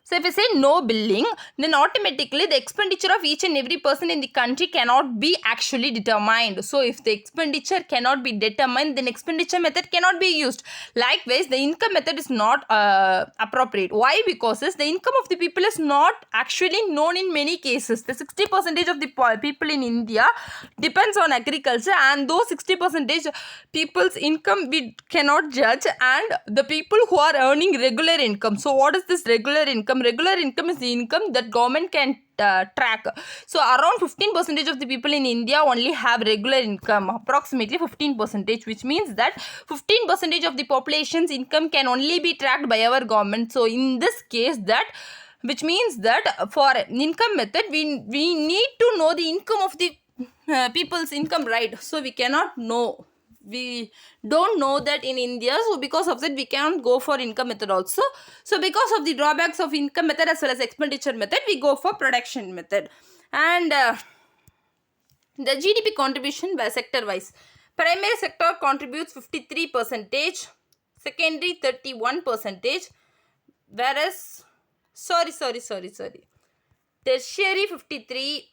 So if we say no billing, then automatically the expenditure of each and every person in the country cannot be actually determined. So if the expenditure cannot be determined, then expenditure method cannot be used. Likewise, the income method is not appropriate. Why? Because the income of the people is not actually known in many cases. The 60% of the people in India depends on agriculture, and those 60% people's income we cannot judge, and the people who are earning regular income. So what is this regular income? Regular income is the income that government can track. So around 15% of the people in India only have regular income, approximately 15%, which means that 15% of the population's income can only be tracked by our government. So in this case, which means that for income method, we need to know the income of the people's income, right? So we cannot know. We don't know that in India, so because of that we cannot go for income method also. So because of the drawbacks of income method as well as expenditure method, we go for production method. And the GDP contribution by sector wise, primary sector contributes 53%, secondary 31%, whereas tertiary 53,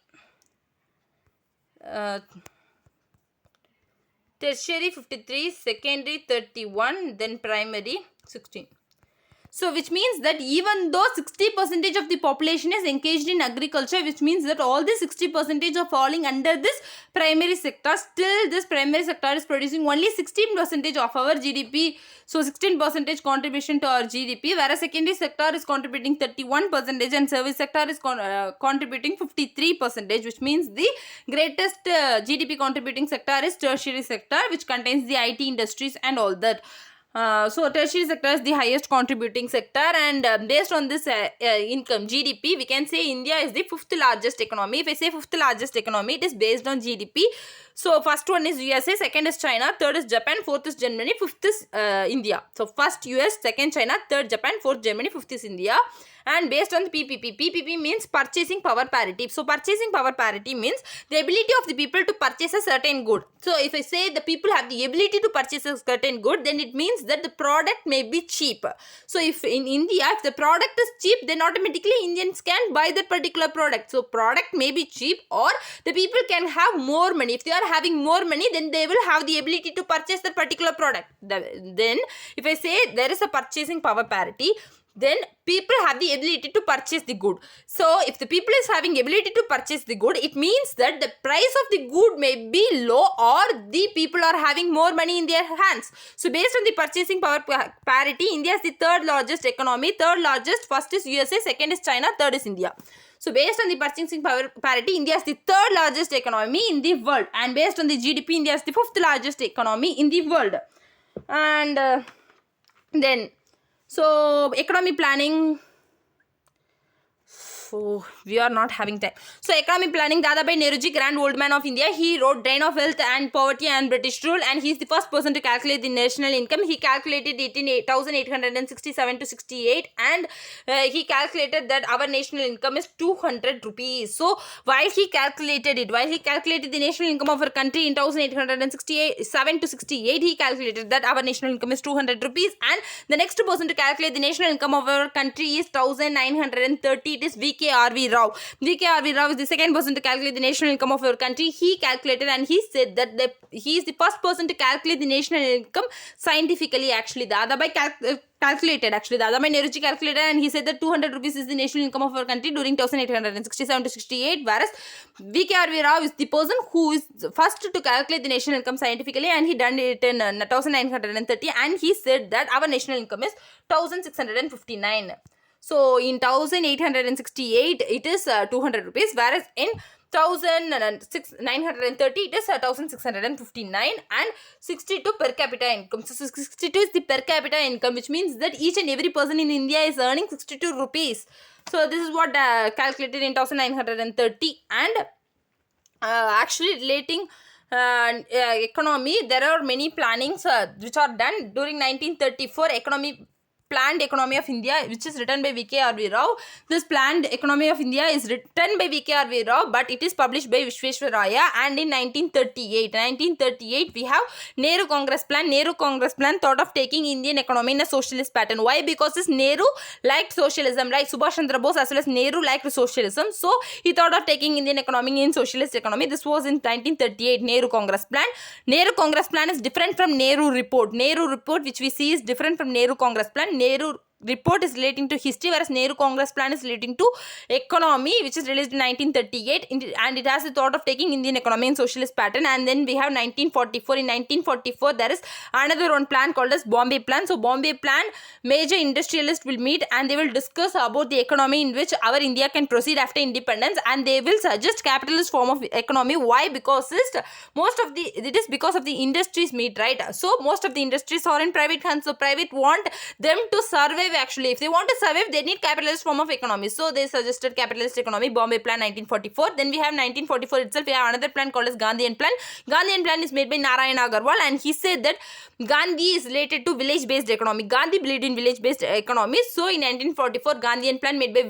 tertiary 53, secondary 31, then primary 16. So which means that even though 60% of the population is engaged in agriculture, which means that all the 60% are falling under this primary sector, still this primary sector is producing only 16% of our GDP. So 16% contribution to our GDP, whereas secondary sector is contributing 31% and service sector is contributing 53%, which means the greatest GDP contributing sector is tertiary sector, which contains the IT industries and all that. So tertiary sector is the highest contributing sector, and based on this income GDP, we can say India is the fifth largest economy. If I say fifth largest economy, it is based on GDP. So first one is USA, second is China, third is Japan, fourth is Germany, fifth is India. So first US, second China, third Japan, fourth Germany, fifth is India. And based on the PPP means purchasing power parity. So purchasing power parity means the ability of the people to purchase a certain good. So if I say the people have the ability to purchase a certain good, then it means that the product may be cheap. So if in India, if the product is cheap, then automatically Indians can buy that particular product. So product may be cheap, or the people can have more money. If they are having more money, then they will have the ability to purchase that particular product. Then if I say there is a purchasing power parity, then people have the ability to purchase the good. So if the people is having ability to purchase the good, it means that the price of the good may be low, or the people are having more money in their hands. So based on the purchasing power parity, India is the third largest economy. Third largest, first is USA, second is China, third is India. So based on the purchasing power parity, India is the third largest economy in the world, and based on the GDP, India is the fifth largest economy in the world. And then so economic planning. So we are not having time. So economic planning, Dadabhai Nehruji, Grand Old Man of India, he wrote Drain of Wealth and Poverty and British Rule, and he is the first person to calculate the national income. He calculated it in 1867 to 68, and he calculated that our national income is 200 rupees. So while he calculated the national income of our country in 1867 to 68, he calculated that our national income is 200 rupees, and the next person to calculate the national income of our country is 1930. It is V.K.R.V. Rao. V.K.R.V. Rao is the second person to calculate the national income of our country. He calculated, and he said that he is the first person to calculate the national income scientifically. Actually, Dadabhai calculated. Dadabhai Nehruji calculated, and he said that 200 rupees is the national income of our country during 1867 to 68. Whereas V.K.R.V. Rao is the person who is first to calculate the national income scientifically, and he done it in 1930, and he said that our national income is 1659. So in 1868 it is 200 rupees, whereas in 1930 it is 1659, and 62 per capita income. So 62 is the per capita income, which means that each and every person in India is earning 62 rupees. So this is what calculated in 1930. And actually relating economy, there are many plannings which are done during 1934. Planned Economy of India, which is written by V.K.R.V. Rao. This Planned Economy of India is written by V.K.R.V. Rao, but it is published by Vishveshwaraya. And in 1938, we have Nehru Congress Plan. Nehru Congress Plan thought of taking Indian economy in a socialist pattern. Why? Because this Nehru liked socialism, right? Subhash Chandra Bose as well as Nehru liked socialism. So he thought of taking Indian economy in socialist economy. This was in 1938, Nehru Congress Plan. Nehru Congress Plan is different from Nehru Report. Nehru Report, which we see, is different from Nehru Congress Plan. Nehru Report is relating to history, whereas Nehru Congress Plan is relating to economy, which is released in 1938, and it has the thought of taking Indian economy in socialist pattern. And then we have 1944. In 1944, there is another one plan called as Bombay Plan. So Bombay Plan, major industrialists will meet, and they will discuss about the economy in which our India can proceed after independence, and they will suggest capitalist form of economy. Why? Because it is because of the industries meet, right? So most of the industries are in private hands, so private want them to survive. Actually, if they want to survive, they need capitalist form of economy. So they suggested capitalist economy, Bombay Plan 1944. Then we have 1944 itself, we have another plan called as Gandhian Plan. Gandhian Plan is made by Narayana Agarwal, and he said that Gandhi is related to village based economy. Gandhi believed in village based economy. So in 1944, Gandhian Plan made by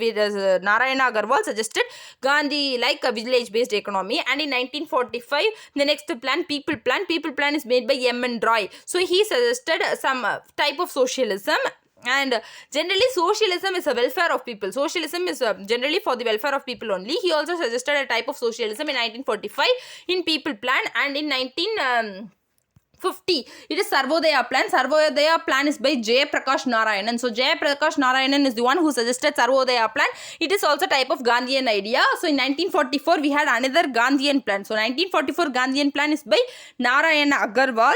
Narayana Agarwal suggested Gandhi like a village based economy. And in 1945, the next plan, People Plan. People Plan is made by M.N. Roy. So he suggested some type of socialism. And generally socialism is a welfare of people. Socialism is generally for the welfare of people only. He also suggested a type of socialism in 1945 in People Plan. And in 1950, it is Sarvodaya Plan. Sarvodaya Plan is by J. Prakash Narayanan. So J. Prakash Narayanan is the one who suggested Sarvodaya Plan. It is also type of Gandhian idea. So in 1944, we had another Gandhian Plan. So 1944 Gandhian Plan is by Narayana Agarwal.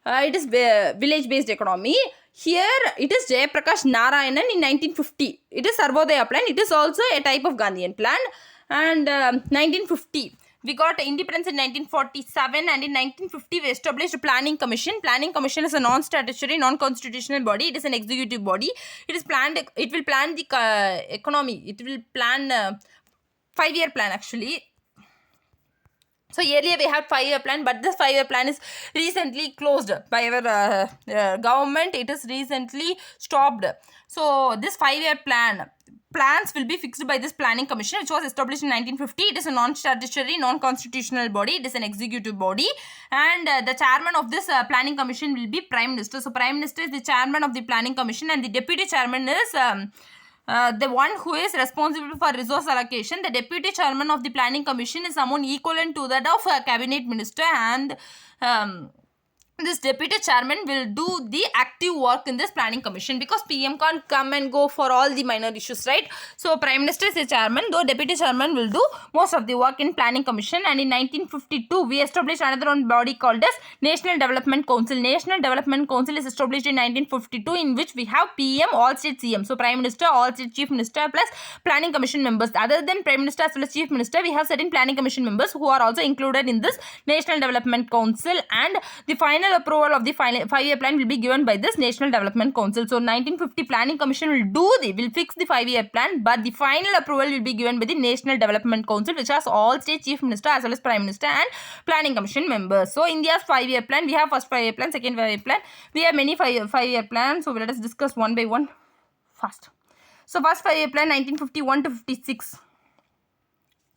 It is village based economy. Here it is Jaya Prakash Narayanan in 1950. It is Sarvodaya Plan. It is also a type of Gandhian Plan. And 1950. we got independence in 1947, and in 1950 we established Planning Commission. Planning Commission is a non-statutory, non-constitutional body. It is an executive body. It will plan the economy. It will plan 5-year plan actually. So earlier we had 5-year plan, but this 5-year plan is recently closed by our government. It is recently stopped. So this 5-year plans will be fixed by this Planning Commission, which was established in 1950. It is a non-statutory, non-constitutional body. It is an executive body, and the chairman of this Planning Commission will be Prime Minister. So Prime Minister is the chairman of the Planning Commission, and the deputy chairman is the one who is responsible for resource allocation. The deputy chairman of the Planning Commission is someone equivalent to that of a cabinet minister, and this deputy chairman will do the active work in this Planning Commission, because PM can't come and go for all the minor issues, right? So Prime Minister is the chairman, though deputy chairman will do most of the work in Planning Commission. And in 1952 we established another one body called as National Development Council. National Development Council is established in 1952, in which we have PM, all state CM, so Prime Minister, all state Chief Minister plus Planning Commission members. Other than Prime Minister as well as Chief Minister, we have certain Planning Commission members who are also included in this National Development Council, and the final approval of the 5-year plan will be given by this National Development Council. So 1950 Planning Commission will fix the 5-year plan, but the final approval will be given by the National Development Council, which has all state Chief Minister as well as Prime Minister and Planning Commission members. So India's 5-year plan, we have first 5-year plan, second 5-year plan, we have many 5-year plans. So let us discuss one by one fast. So first 5-year plan 1951 to 56.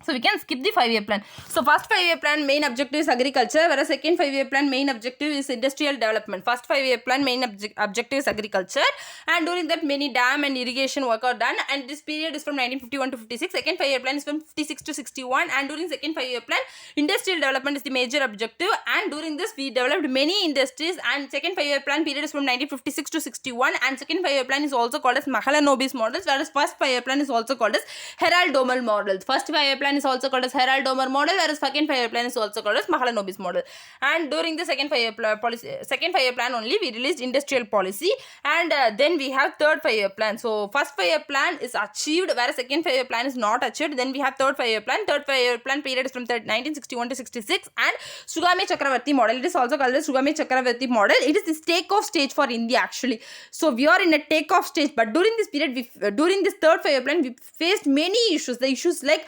So we can skip the 5-year plan. So first 5-year plan main objective is agriculture, whereas second 5-year plan main objective is industrial development. First 5-year plan main objective is agriculture, and during that many dam and irrigation work are done, and this period is from 1951 to 56. Second 5-year plan is from 56 to 61, and during second 5-year plan industrial development is the major objective, and during this we developed many industries. And second 5-year plan period is from 1956 to 61, and second 5-year plan is also called as Mahalanobis models, whereas first 5-year plan is also called as Herald-Domer models. First 5-year plan is also called as Herald-Domer model, whereas second 5-year plan is also called as Mahalanobis model. And during the second 5-year plan only we released industrial policy, and then we have third 5-year plan. So first 5-year plan is achieved, whereas second 5-year plan is not achieved. Then we have third 5-year plan. Third 5-year plan period is from 1961 to 66, and Sugami Chakravarti model. It is also called as Sugami Chakravarti model. It is the takeoff stage for India actually. So we are in a takeoff stage, but during this period, during this third 5-year plan, we faced many issues. The issues like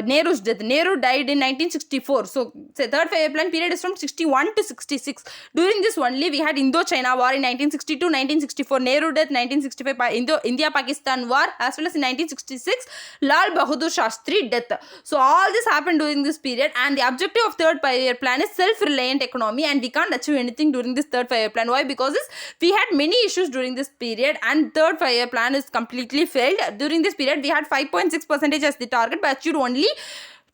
Nehru's death. Nehru died in 1964. So third 5-year plan period is from 61 to 66. During this only we had Indo-China war in 1962, 1964 Nehru death, 1965 India-Pakistan war, as well as in 1966 Lal Bahadur Shastri death. So all this happened during this period, and the objective of third 5-year plan is self-reliant economy, and we can't achieve anything during this third 5-year plan. Why? Because we had many issues during this period, and third 5-year plan is completely failed. During this period we had 5.6% as the target, but achieved only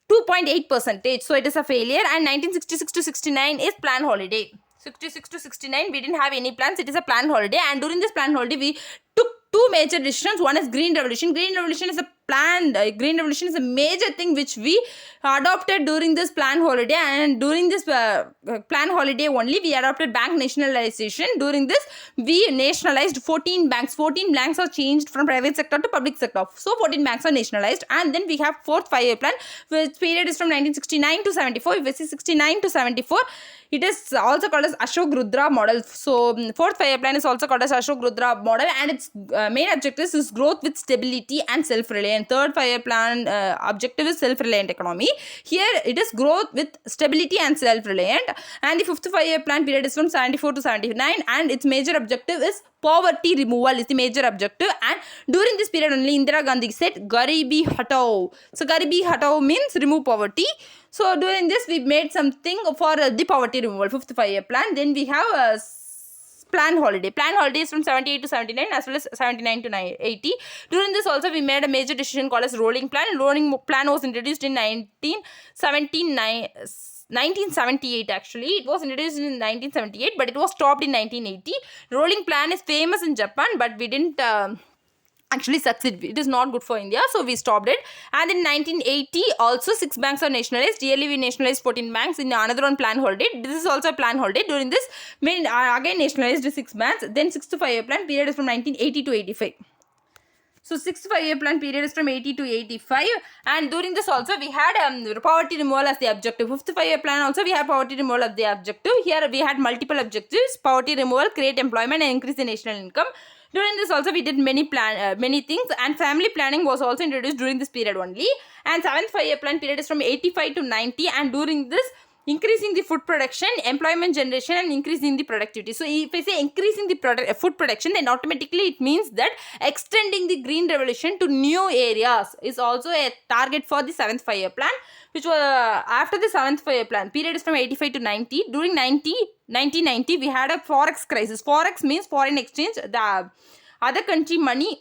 2.8%. So it is a failure. And 1966 to 69 is plan holiday. 66 to 69 we didn't have any plans. It is a plan holiday, and during this plan holiday we took two major decisions. One is Green Revolution. Green Revolution is a planned Green Revolution is a major thing which we adopted during this plan holiday, and during this plan holiday only we adopted bank nationalization. During this we nationalized 14 banks. 14 banks are changed from private sector to public sector. So 14 banks are nationalized. And then we have fourth 5-year plan, which period is from 1969 to 74. If we see 69 to 74, it is also called as Ashok Rudra model. So fourth 5-year plan is also called as Ashok Rudra model, and its main objective is growth with stability and self-reliance. Third 5-year plan objective is self-reliant economy. Here it is growth with stability and self-reliant. And the fifth 5-year plan period is from 74 to 79, and its major objective is poverty removal is the major objective. And during this period only Indira Gandhi said Garibi Hatao. So Garibi Hatao means remove poverty. So during this we made something for the poverty removal, fifth 5-year plan. Then we have plan holiday. Plan holiday is from 78 to 79 as well as 79 to 80. During this also we made a major decision called as rolling plan. Rolling plan was introduced in 1978 actually. It was introduced in 1978, but it was stopped in 1980. Rolling plan is famous in Japan, but we didn't actually succeed. It is not good for India, so we stopped it. And in 1980 also 6 banks are nationalized. Yearly we nationalized 14 banks. In another one plan holiday, this is also a plan holiday. During this we again nationalized 6 banks. Then 6th 5-year plan period is from 1980 to 85. So 6th 5-year plan period is from 80 to 85, and during this also we had poverty removal as the objective. 5th 5-year plan also we have poverty removal as the objective. Here we had multiple objectives: poverty removal, create employment, and increase the national income. During this also we did many things, and family planning was also introduced during this period only. And 7th 5-year plan period is from 85 to 90, and during this increasing the food production, employment generation, and increasing the productivity. So if I say increasing the food production, then automatically it means that extending the green revolution to new areas is also a target for the 7th 5-year plan, which was after the 7th 5-year plan period is from 85 to 90. During 1990 we had a Forex crisis. Forex means foreign exchange, the other country money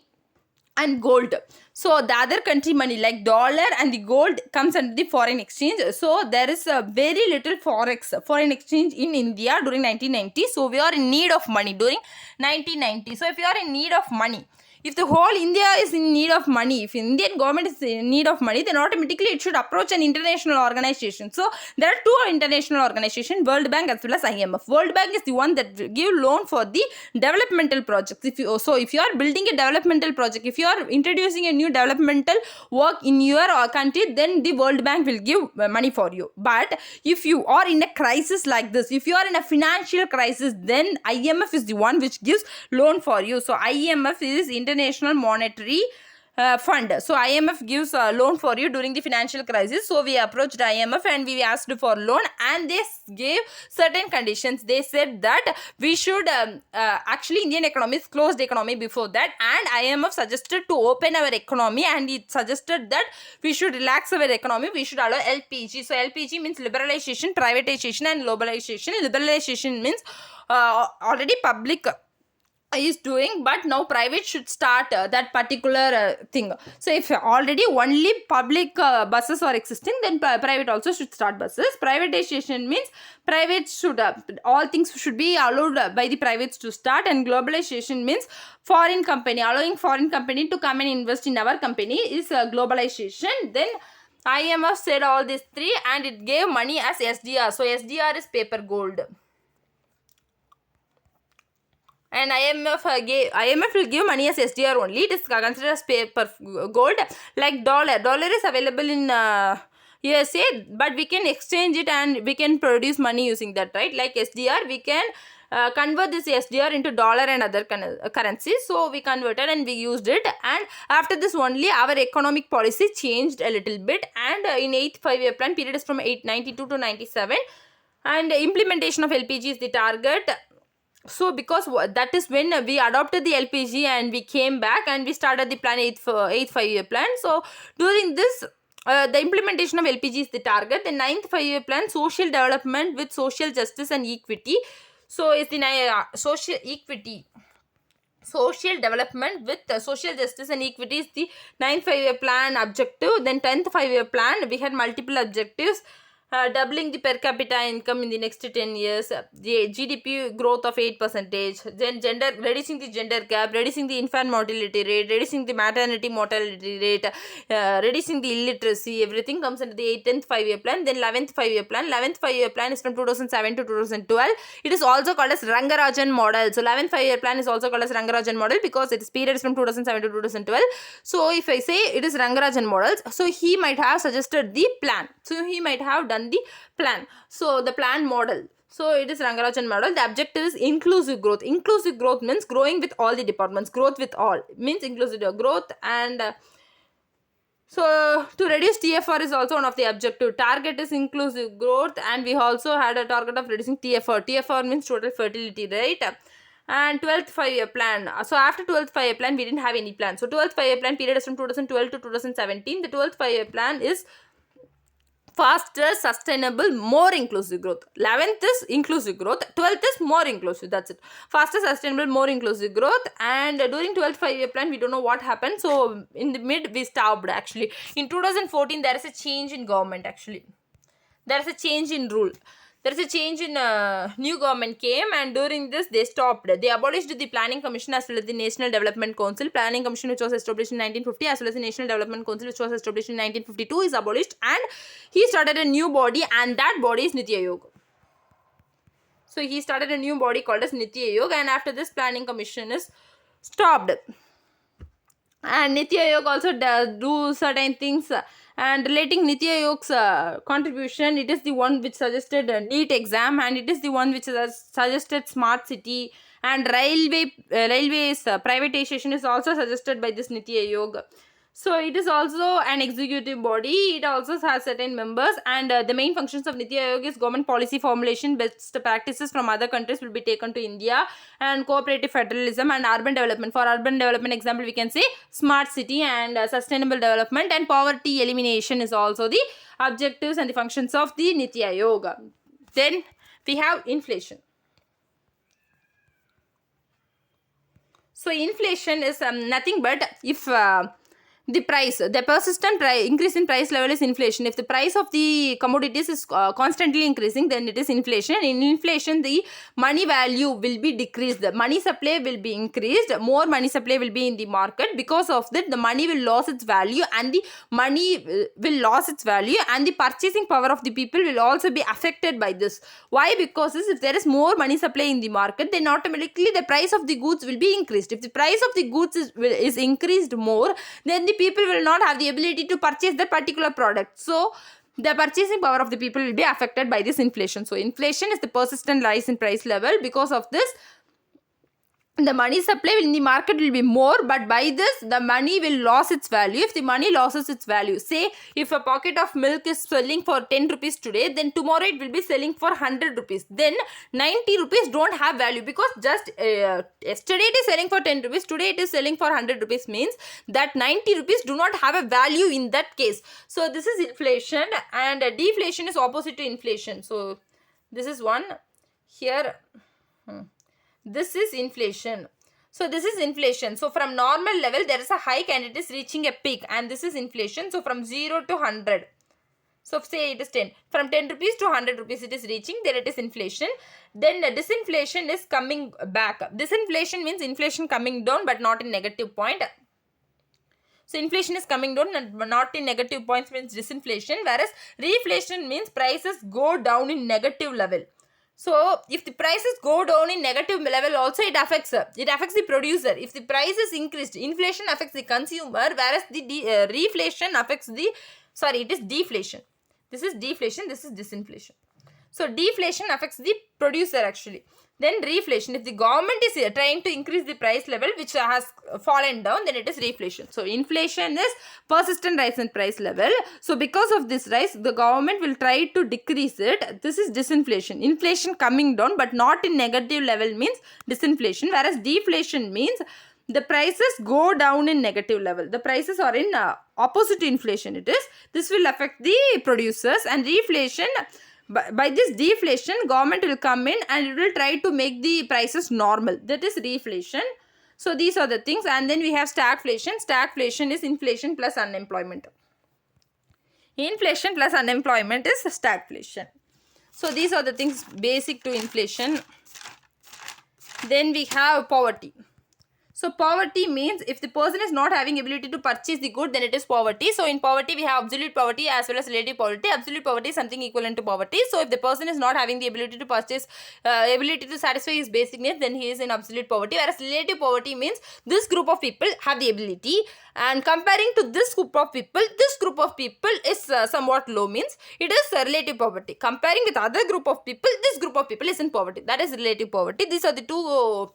and gold. So the other country money like dollar and the gold comes under the foreign exchange. So there is a very little foreign exchange in India during 1990. So we are in need of money during 1990. So if you are in need of money, if the whole India is in need of money, if Indian government is in need of money, then automatically it should approach an international organization. So there are two international organizations, World Bank as well as IMF. World Bank is the one that give loan for the developmental projects. If you are building a developmental project, if you are introducing a new developmental work in your country, then the World Bank will give money for you. But if you are in a crisis like this, if you are in a financial crisis, then IMF is the one which gives loan for you. So IMF is International Monetary Fund. So IMF gives a loan for you during the financial crisis. So we approached IMF and we asked for loan, and they gave certain conditions. They said that we should actually Indian economy is closed economy before that, and IMF suggested to open our economy, and it suggested that we should relax our economy. We should allow LPG. So LPG means liberalization, privatization, and globalization. Liberalization means already public is doing, but now private should start that particular thing. So if already only public buses are existing, then private also should start buses. Privatization means private should all things should be allowed by the privates to start. And globalization means allowing foreign company to come and invest in our company is globalization. Then IMF said all these three, and it gave money as SDR. So SDR is paper gold. And IMF will give money as SDR only. It is considered as paper gold. Like dollar is available in USA, but we can exchange it and we can produce money using that, right? Like SDR, we can convert this SDR into dollar and other currencies. So we converted and we used it, and after this only our economic policy changed a little bit. And in 8th 5-year plan period is from 92 to 97, and implementation of LPG is the target. So because that is when we adopted the LPG and we came back and we started the plan 8th 5-year plan. So during this the implementation of LPG is the target. The 9th 5-year plan, social development with social justice and equity. So it's the social development with social justice and equity is the 9th 5-year plan objective. Then 10th 5-year plan, we had multiple objectives. Doubling the per capita income in the next 10 years, the GDP growth of 8%, then reducing the gender gap, reducing the infant mortality rate, reducing the maternity mortality rate, reducing the illiteracy, everything comes under the 10th 5-year plan. Then 11th 5-year plan. 11th 5-year plan is from 2007 to 2012. It is also called as Rangarajan Model. So 11th 5-year plan is also called as Rangarajan Model because its period is from 2007 to 2012. So if I say it is Rangarajan Models, so he might have suggested the plan. So he might have done the plan. So the plan model. So it is Rangarajan Model. The objective is inclusive growth. Inclusive growth means growing with all the departments. Growth with all means inclusive growth. And so to reduce TFR is also one of the objective. Target is inclusive growth, and we also had a target of reducing TFR. TFR means total fertility rate. And 12th 5-year plan. So after 12th 5-year plan, we didn't have any plan. So 12th 5-year plan period is from 2012 to 2017. The 12th 5-year plan is faster, sustainable, more inclusive growth. 11th is inclusive growth. 12th is more inclusive. That's it. Faster, sustainable, more inclusive growth. And during 12th 5-year plan, we don't know what happened. So in the mid, we stopped actually. In 2014, there is a change in government actually. There is a change in rule. There is a change in new government came, and during this they stopped. They abolished the Planning Commission as well as the National Development Council. Planning Commission, which was established in 1950, as well as the National Development Council, which was established in 1952, is abolished, and he started a new body, and that body is Niti Aayog. So he started a new body called as Niti Aayog, and after this Planning Commission is stopped. And Niti Aayog also does do certain things, and relating Niti Aayog's contribution, it is the one which suggested a NEET exam, and it is the one which has suggested smart city, and railways privatization is also suggested by this Niti Aayog. So it is also an executive body. It also has certain members, and the main functions of Niti Aayog is government policy formulation, best practices from other countries will be taken to India, and cooperative federalism and urban development. For urban development example, we can say smart city and sustainable development, and poverty elimination is also the objectives and the functions of the Niti Aayog. Then we have inflation. So inflation is nothing but if the persistent increase in price level is inflation. If the price of the commodities is constantly increasing, then it is inflation. In inflation, the money value will be decreased. The money supply will be increased. More money supply will be in the market. Because of that, the money will lose its value, and the money will lose its value, and the purchasing power of the people will also be affected by this. Why? Because if there is more money supply in the market, then automatically the price of the goods will be increased. If the price of the goods is increased more, then the people will not have the ability to purchase that particular product. So the purchasing power of the people will be affected by this inflation. So inflation is the persistent rise in price level. Because of this, the money supply in the market will be more, but by this the money will lose its value. If the money loses its value, say if a pocket of milk is selling for 10 rupees today, then tomorrow it will be selling for 100 rupees. Then 90 rupees don't have value, because just yesterday it is selling for 10 rupees, today it is selling for 100 rupees, means that 90 rupees do not have a value in that case. So this is inflation, and deflation is opposite to inflation. So this is one here. This is inflation. So this is inflation. So from normal level there is a hike and it is reaching a peak, and this is inflation. So from 0 to 100. So say it is 10. From 10 rupees to 100 rupees it is reaching. There it is inflation. Then disinflation is coming back. Disinflation means inflation coming down but not in negative point. So inflation is coming down and not in negative points means disinflation. Whereas reflation means prices go down in negative level. So if the prices go down in negative level also, it affects the producer. If the price is increased, inflation affects the consumer, whereas the reflation affects the, it is deflation. This is deflation, this is disinflation. So deflation affects the producer actually. Then reflation, if the government is trying to increase the price level which has fallen down, then it is reflation. So inflation is persistent rise in price level. So because of this rise, the government will try to decrease it. This is disinflation. Inflation coming down but not in negative level means disinflation, whereas deflation means the prices go down in negative level. The prices are in opposite to inflation it is. This will affect the producers. And reflation, by this deflation, government will come in and it will try to make the prices normal. That is reflation. So these are the things. And then we have stagflation. Stagflation is inflation plus unemployment. Inflation plus unemployment is stagflation. So these are the things basic to inflation. Then we have poverty. So poverty means if the person is not having ability to purchase the good, then it is poverty. So in poverty we have absolute poverty as well as relative poverty. Absolute poverty is something equivalent to poverty. So if the person is not having the ability to purchase, ability to satisfy his basic needs, then he is in absolute poverty. Whereas relative poverty means this group of people have the ability, and comparing to this group of people is somewhat low, means it is relative poverty. Comparing with other group of people, this group of people is in poverty. That is relative poverty. These are the two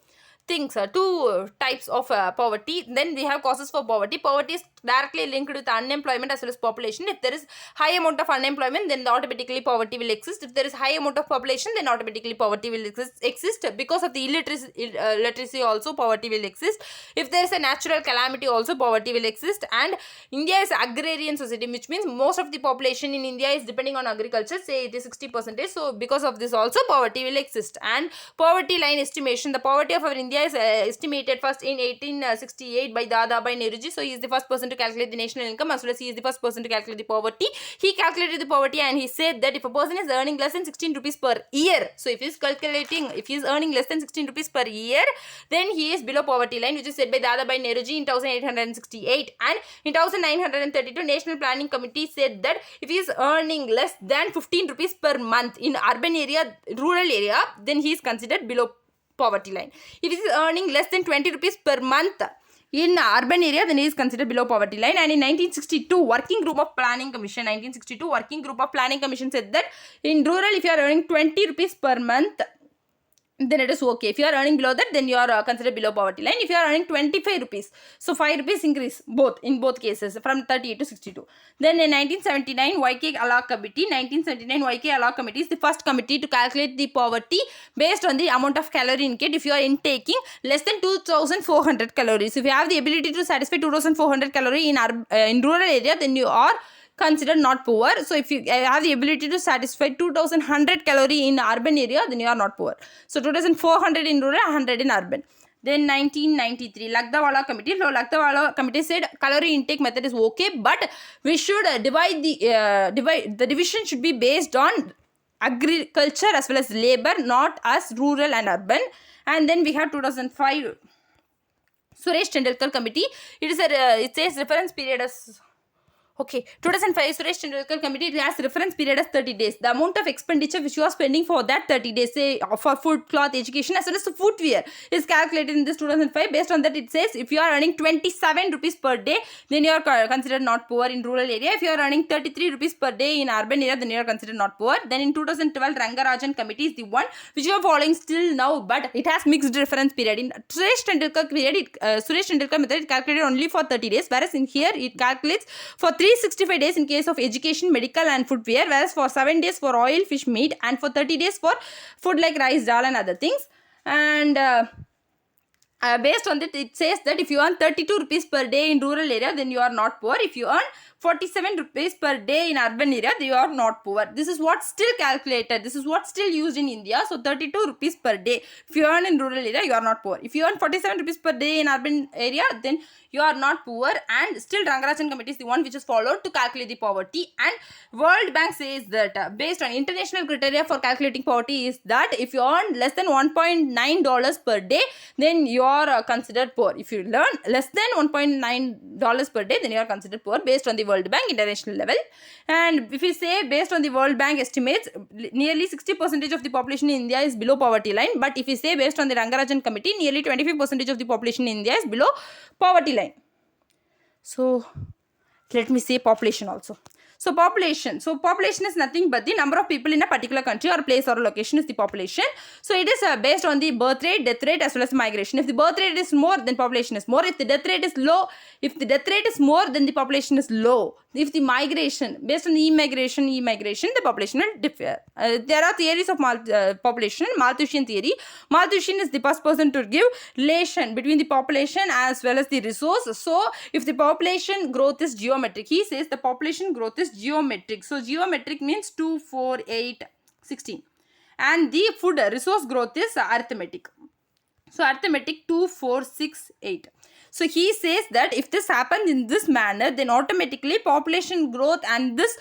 things, two types of poverty. Then we have causes for poverty. Poverty is directly linked with unemployment as well as population. If there is high amount of unemployment, then automatically poverty will exist. If there is high amount of population, then automatically poverty will exist. Because of the illiteracy also poverty will exist. If there is a natural calamity also poverty will exist. And India is agrarian society, which means most of the population in India is depending on agriculture. Say it is 60%. So because of this also poverty will exist. And poverty line estimation, the poverty of our India is estimated first in 1868 by Dadabhai Naoroji. So he is the first person to calculate the national income, as well as he is the first person to calculate the poverty. He calculated the poverty and he said that if a person is earning less than 16 rupees per year, so if he is earning less than 16 rupees per year, then he is below poverty line, which is said by Dadabhai Naoroji in 1868. And in 1932, National Planning Committee said that if he is earning less than 15 rupees per month in urban area, rural area, then he is considered below poverty line. If he is earning less than 20 rupees per month in urban area, then it is considered below poverty line. And in 1962, Working Group of Planning Commission, 1962 Working Group of Planning Commission said that in rural, if you are earning 20 rupees per month, then it is okay. If you are earning below that, then you are considered below poverty line. If you are earning 25 rupees, so 5 rupees increase in both cases from 38 to 62. Then in 1979, YK Allow Committee, 1979 YK Allow Committee is the first committee to calculate the poverty based on the amount of calorie intake. If you are intaking less than 2400 calories, if you have the ability to satisfy 2400 calorie in rural area, then you are considered not poor. So if you have the ability to satisfy 2100 calorie in urban area, then you are not poor. So 2400 in rural, 100 in urban. Then 1993 Lagdawala Committee. So Lagdawala Committee said calorie intake method is okay, but we should divide the division should be based on agriculture as well as labor, not as rural and urban. And then we have 2005 Suresh Tendulkar Committee. It says reference period as okay, 2005 Suresh Tendulkar Committee, it has reference period as 30 days. The amount of expenditure which you are spending for that 30 days, say for food, cloth, education as well as footwear is calculated in this 2005. Based on that, it says if you are earning 27 rupees per day, then you are considered not poor in rural area. If you are earning 33 rupees per day in urban area, then you are considered not poor. Then in 2012, Rangarajan Committee is the one which you are following still now, but it has mixed reference period. In Suresh Tendulkar period, Suresh Tendulkar method, it calculated only for 30 days, whereas in here it calculates for 365 days in case of education, medical and footwear, whereas for 7 days for oil, fish, meat, and for 30 days for food like rice, dal and other things. And based on that, it says that if you earn 32 rupees per day in rural area, then you are not poor. If you earn 47 rupees per day in urban area, you are not poor. This is what still calculated. This is what still used in India. So 32 rupees per day. If you earn in rural area, you are not poor. If you earn 47 rupees per day in urban area, then you are not poor. And still Rangarajan Committee is the one which is followed to calculate the poverty. And World Bank says that based on international criteria for calculating poverty is that if you earn less than $1.9 per day, then you are considered poor. If you earn less than $1.9 per day, then you are considered poor based on the World Bank international level. And if we say based on the World Bank estimates, nearly 60% of the population in India is below poverty line. But if we say based on the Rangarajan Committee, nearly 25% of the population in India is below poverty line. So let me say population also. So population is nothing but the number of people in a particular country or place or location is the population. So it is based on the birth rate, death rate as well as migration. If the birth rate is more, then population is more. If the death rate is low, if the death rate is more, then the population is low. If the migration, based on the immigration, the population will differ. There are theories of population. Malthusian theory. Malthusian is the first person to give relation between the population as well as the resource. So if the population growth is geometric, he says the population growth is geometric. So geometric means 2, 4, 8, 16. And the food resource growth is arithmetic. So arithmetic 2, 4, 6, 8. So he says that if this happens in this manner, then automatically population growth and this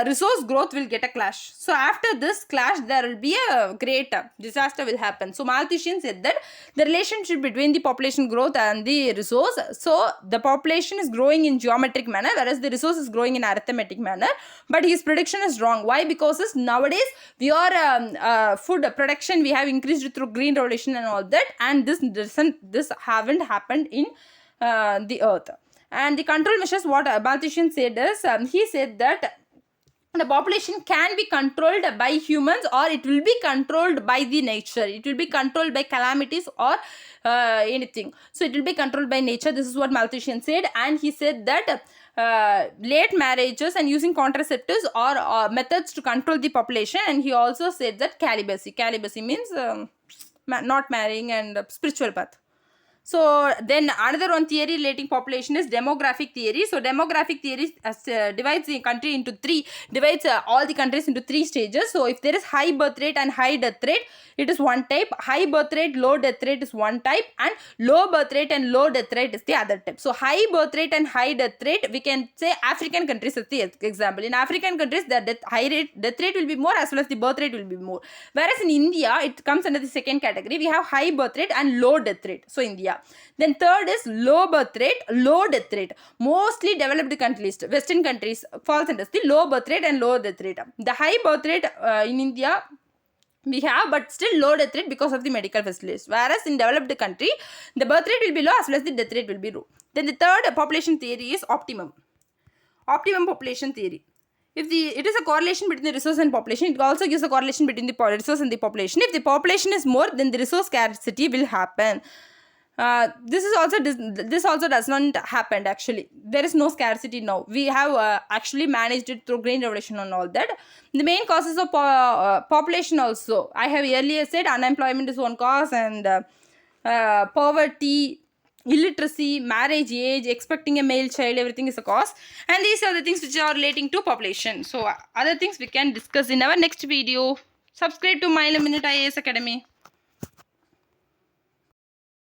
resource growth will get a clash. So after this clash, there will be a great disaster will happen. So Malthusian said that the relationship between the population growth and the resource, so the population is growing in geometric manner, whereas the resource is growing in arithmetic manner. But his prediction is wrong. Why? Because nowadays we are food production, we have increased through green revolution and all that, and this haven't happened in the earth. And the control measures, what Malthusian said is, he said that the population can be controlled by humans or it will be controlled by the nature. It will be controlled by calamities or anything. So it will be controlled by nature. This is what Malthusian said. And he said that late marriages and using contraceptives or methods to control the population. And he also said that celibacy means not marrying and spiritual path. So then another one theory relating population is demographic theory. So demographic theory divides the country into all the countries into 3 stages. So if there is high birth rate and high death rate, it is one type. High birth rate, low death rate is one type, and low birth rate and low death rate is the other type. So high birth rate and high death rate, we can say African countries as the example. In African countries, the death rate will be more as well as the birth rate will be more. Whereas in India, it comes under the second category. We have high birth rate and low death rate. So India. Then third is low birth rate, low death rate. Mostly developed countries, Western countries falls under the low birth rate and low death rate. The high birth rate in India, we have, but still low death rate because of the medical facilities. Whereas in developed country, the birth rate will be low as well as the death rate will be low. Then the third population theory is optimum population theory. If it is a correlation between the resource and population, it also gives a correlation between the resource and the population. If the population is more, then the resource scarcity will happen. This also does not happen actually. There is no scarcity now. We have actually managed it through green revolution and all that. The main causes of population also, I have earlier said unemployment is one cause, and poverty, illiteracy, marriage age, expecting a male child, everything is a cause. And these are the things which are relating to population. So other things we can discuss in our next video. Subscribe to Min IAS Academy.